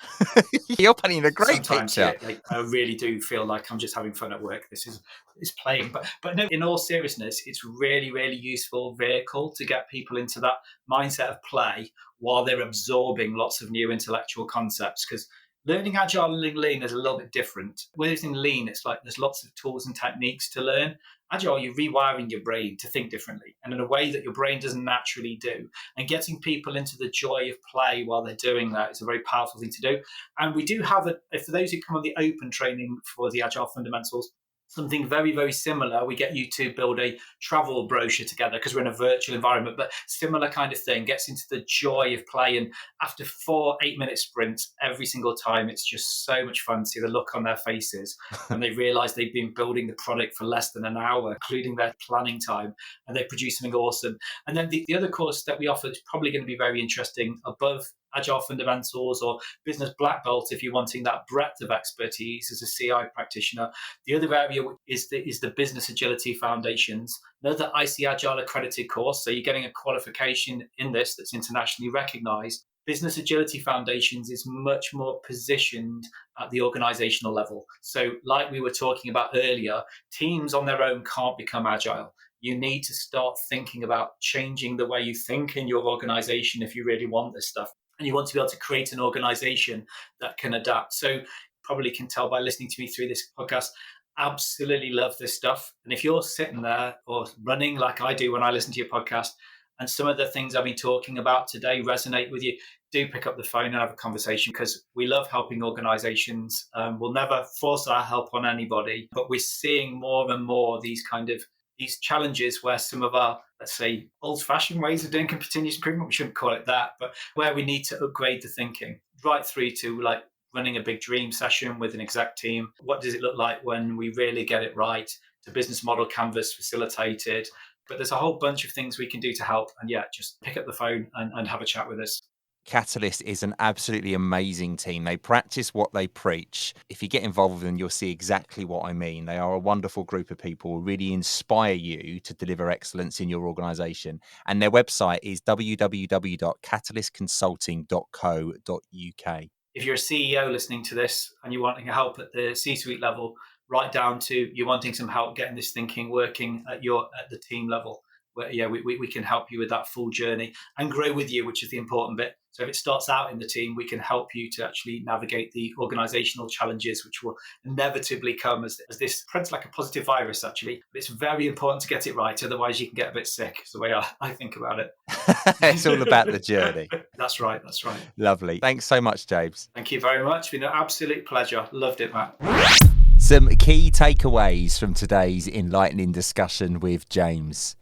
You're painting a great picture. I really do feel like I'm just having fun at work. This is playing. But no, in all seriousness, it's really, really useful vehicle to get people into that mindset of play while they're absorbing lots of new intellectual concepts. Because learning Agile and Lean is a little bit different. Whereas in Lean, it's like there's lots of tools and techniques to learn. Agile, you're rewiring your brain to think differently and in a way that your brain doesn't naturally do. And getting people into the joy of play while they're doing that is a very powerful thing to do. And we do have, for those who come on the open training for the Agile fundamentals, something very, very similar. We get you to build a travel brochure together because we're in a virtual environment, but similar kind of thing, gets into the joy of play. And after 4 8-minute sprints, every single time, it's just so much fun to see the look on their faces. And they realize they've been building the product for less than an hour, including their planning time, and they produce something awesome. And then the other course that we offer is probably going to be very interesting above Agile fundamentals or business black belt if you're wanting that breadth of expertise as a CI practitioner. The other area is the business agility foundations, another IC Agile accredited course. So you're getting a qualification in this that's internationally recognized. Business Agility Foundations is much more positioned at the organizational level. So like we were talking about earlier, teams on their own can't become agile. You need to start thinking about changing the way you think in your organization if you really want this stuff. And you want to be able to create an organization that can adapt. So probably can tell by listening to me through this podcast, absolutely love this stuff. And if you're sitting there or running like I do when I listen to your podcast, and some of the things I've been talking about today resonate with you, do pick up the phone and have a conversation, because we love helping organizations. We'll never force our help on anybody, but we're seeing more and more these challenges where some of our, let's say, old-fashioned ways of doing continuous improvement, we shouldn't call it that, but where we need to upgrade the thinking right through to like running a big dream session with an exec team. What does it look like when we really get it right? To business model canvas facilitated. But there's a whole bunch of things we can do to help. And yeah, just pick up the phone and have a chat with us. Catalyst is an absolutely amazing team. They practice what they preach. If you get involved with them, you'll see exactly what I mean. They are a wonderful group of people who really inspire you to deliver excellence in your organisation. And their website is www.catalystconsulting.co.uk. If you're a CEO listening to this and you're wanting help at the C-suite level, right down to you're wanting some help getting this thinking working at the team level, where we can help you with that full journey and grow with you, which is the important bit. So if it starts out in the team, we can help you to actually navigate the organizational challenges, which will inevitably come as this spreads like a positive virus, actually. But it's very important to get it right. Otherwise, you can get a bit sick. It's the way I think about it. It's all about the journey. That's right. Lovely. Thanks so much, James. Thank you very much. It's been an absolute pleasure. Loved it, Matt. Some key takeaways from today's enlightening discussion with James.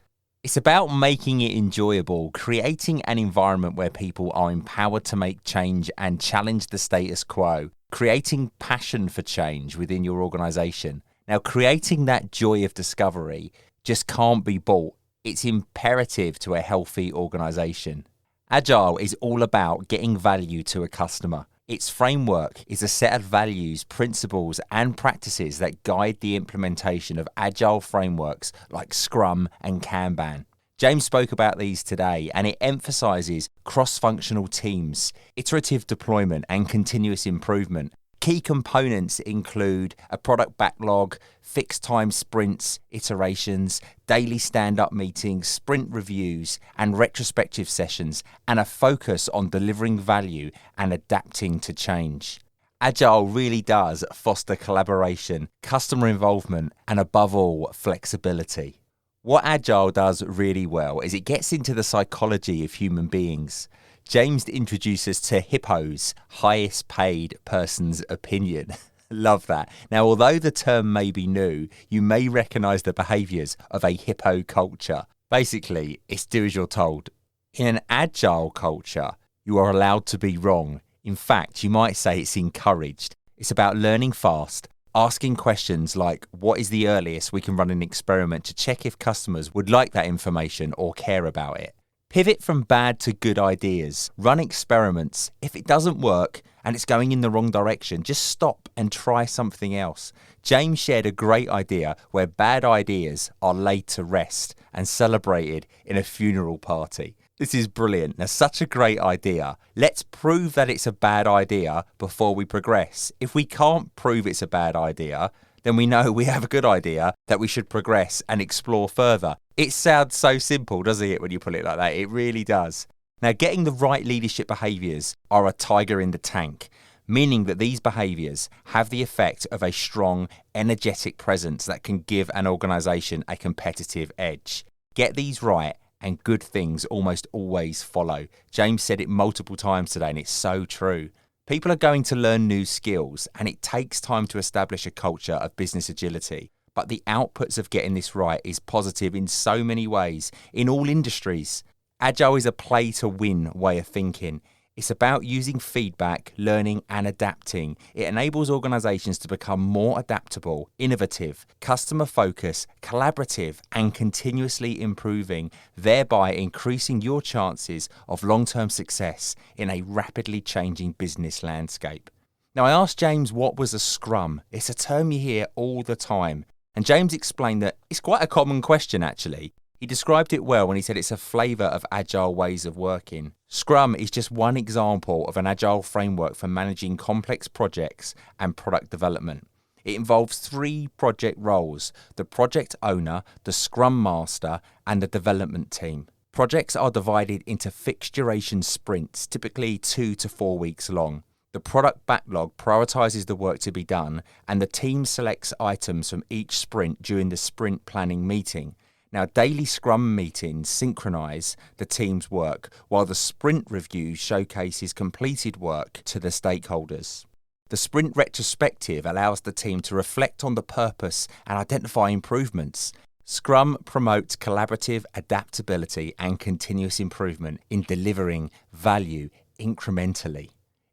It's about making it enjoyable, creating an environment where people are empowered to make change and challenge the status quo, creating passion for change within your organisation. Now, creating that joy of discovery just can't be bought. It's imperative to a healthy organisation. Agile is all about getting value to a customer. Its framework is a set of values, principles, and practices that guide the implementation of agile frameworks like Scrum and Kanban. James spoke about these today, and it emphasizes cross-functional teams, iterative deployment, and continuous improvement. Key components include a product backlog, fixed time sprints, iterations, daily stand-up meetings, sprint reviews, and retrospective sessions, and a focus on delivering value and adapting to change. Agile really does foster collaboration, customer involvement, and above all, flexibility. What Agile does really well is it gets into the psychology of human beings. James introduces to HIPPO's highest paid person's opinion. Love that. Now, although the term may be new, you may recognise the behaviours of a HIPPO culture. Basically, it's do as you're told. In an agile culture, you are allowed to be wrong. In fact, you might say it's encouraged. It's about learning fast, asking questions like, what is the earliest we can run an experiment to check if customers would like that information or care about it? Pivot from bad to good ideas. Run experiments. If it doesn't work and it's going in the wrong direction, just stop and try something else. James shared a great idea where bad ideas are laid to rest and celebrated in a funeral party. This is brilliant. Now, such a great idea. Let's prove that it's a bad idea before we progress. If we can't prove it's a bad idea, then we know we have a good idea that we should progress and explore further. It sounds so simple, doesn't it, when you put it like that? It really does. Now, getting the right leadership behaviours are a tiger in the tank, meaning that these behaviours have the effect of a strong, energetic presence that can give an organisation a competitive edge. Get these right and good things almost always follow. James said it multiple times today, and it's so true. People are going to learn new skills, and it takes time to establish a culture of business agility. But the outputs of getting this right is positive in so many ways, in all industries. Agile is a play-to-win way of thinking. It's about using feedback, learning, and adapting. It enables organizations to become more adaptable, innovative, customer-focused, collaborative, and continuously improving, thereby increasing your chances of long-term success in a rapidly changing business landscape. Now, I asked James what was a scrum. It's a term you hear all the time. And James explained that it's quite a common question, actually. He described it well when he said it's a flavour of agile ways of working. Scrum is just one example of an agile framework for managing complex projects and product development. It involves 3 project roles: the project owner, the scrum master, and the development team. Projects are divided into fixed duration sprints, typically 2 to 4 weeks long. The product backlog prioritises the work to be done, and the team selects items from each sprint during the sprint planning meeting. Now, daily Scrum meetings synchronise the team's work, while the sprint review showcases completed work to the stakeholders. The sprint retrospective allows the team to reflect on the purpose and identify improvements. Scrum promotes collaborative adaptability and continuous improvement in delivering value incrementally.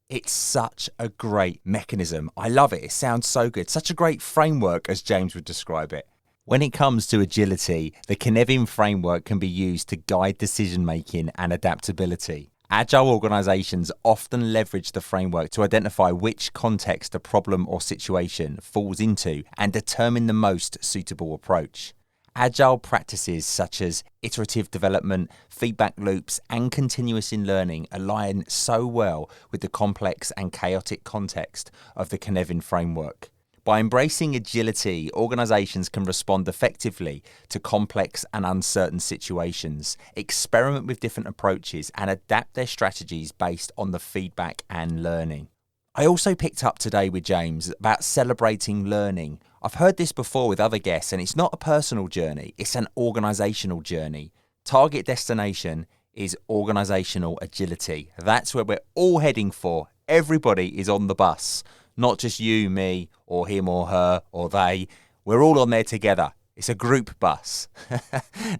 It's such a great mechanism. I love it. It sounds so good. Such a great framework, as James would describe it. When it comes to agility, the Cynefin framework can be used to guide decision-making and adaptability. Agile organisations often leverage the framework to identify which context a problem or situation falls into and determine the most suitable approach. Agile practices such as iterative development, feedback loops, and continuous learning align so well with the complex and chaotic context of the Cynefin framework. By embracing agility, organisations can respond effectively to complex and uncertain situations, experiment with different approaches, and adapt their strategies based on the feedback and learning. I also picked up today with James about celebrating learning. I've heard this before with other guests, and it's not a personal journey, it's an organisational journey. Target destination is organisational agility. That's where we're all heading for. Everybody is on the bus. Not just you, me, or him or her, or they. We're all on there together. It's a group bus.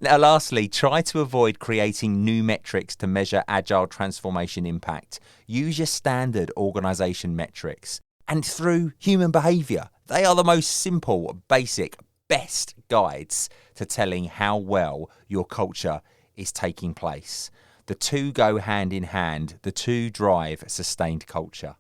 Now, lastly, try to avoid creating new metrics to measure agile transformation impact. Use your standard organisation metrics. And through human behaviour, they are the most simple, basic, best guides to telling how well your culture is taking place. The two go hand in hand. The two drive sustained culture.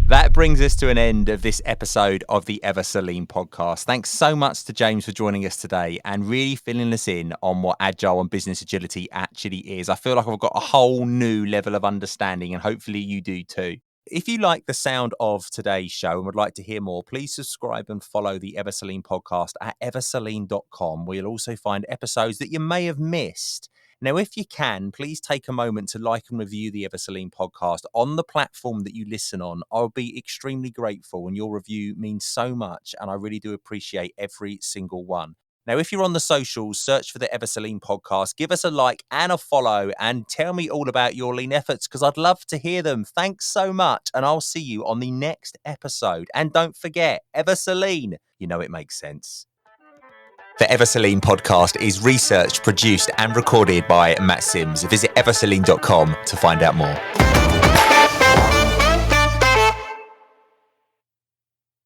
That brings us to an end of this episode of the Ever So Lean podcast. Thanks so much to James for joining us today and really filling us in on what agile and business agility actually is. I feel like I've got a whole new level of understanding, and hopefully you do too. If you like the sound of today's show and would like to hear more, please subscribe and follow the Ever So Lean podcast at eversolean.com, where you'll also find episodes that you may have missed. Now, if you can, please take a moment to like and review the Ever So Lean podcast on the platform that you listen on. I'll be extremely grateful, and your review means so much, and I really do appreciate every single one. Now, if you're on the socials, search for the Ever So Lean podcast, give us a like and a follow, and tell me all about your lean efforts, because I'd love to hear them. Thanks so much, and I'll see you on the next episode. And don't forget, Ever So Lean, you know it makes sense. The Ever So Lean podcast is researched, produced and recorded by Matt Sims. Visit eversolean.com to find out more.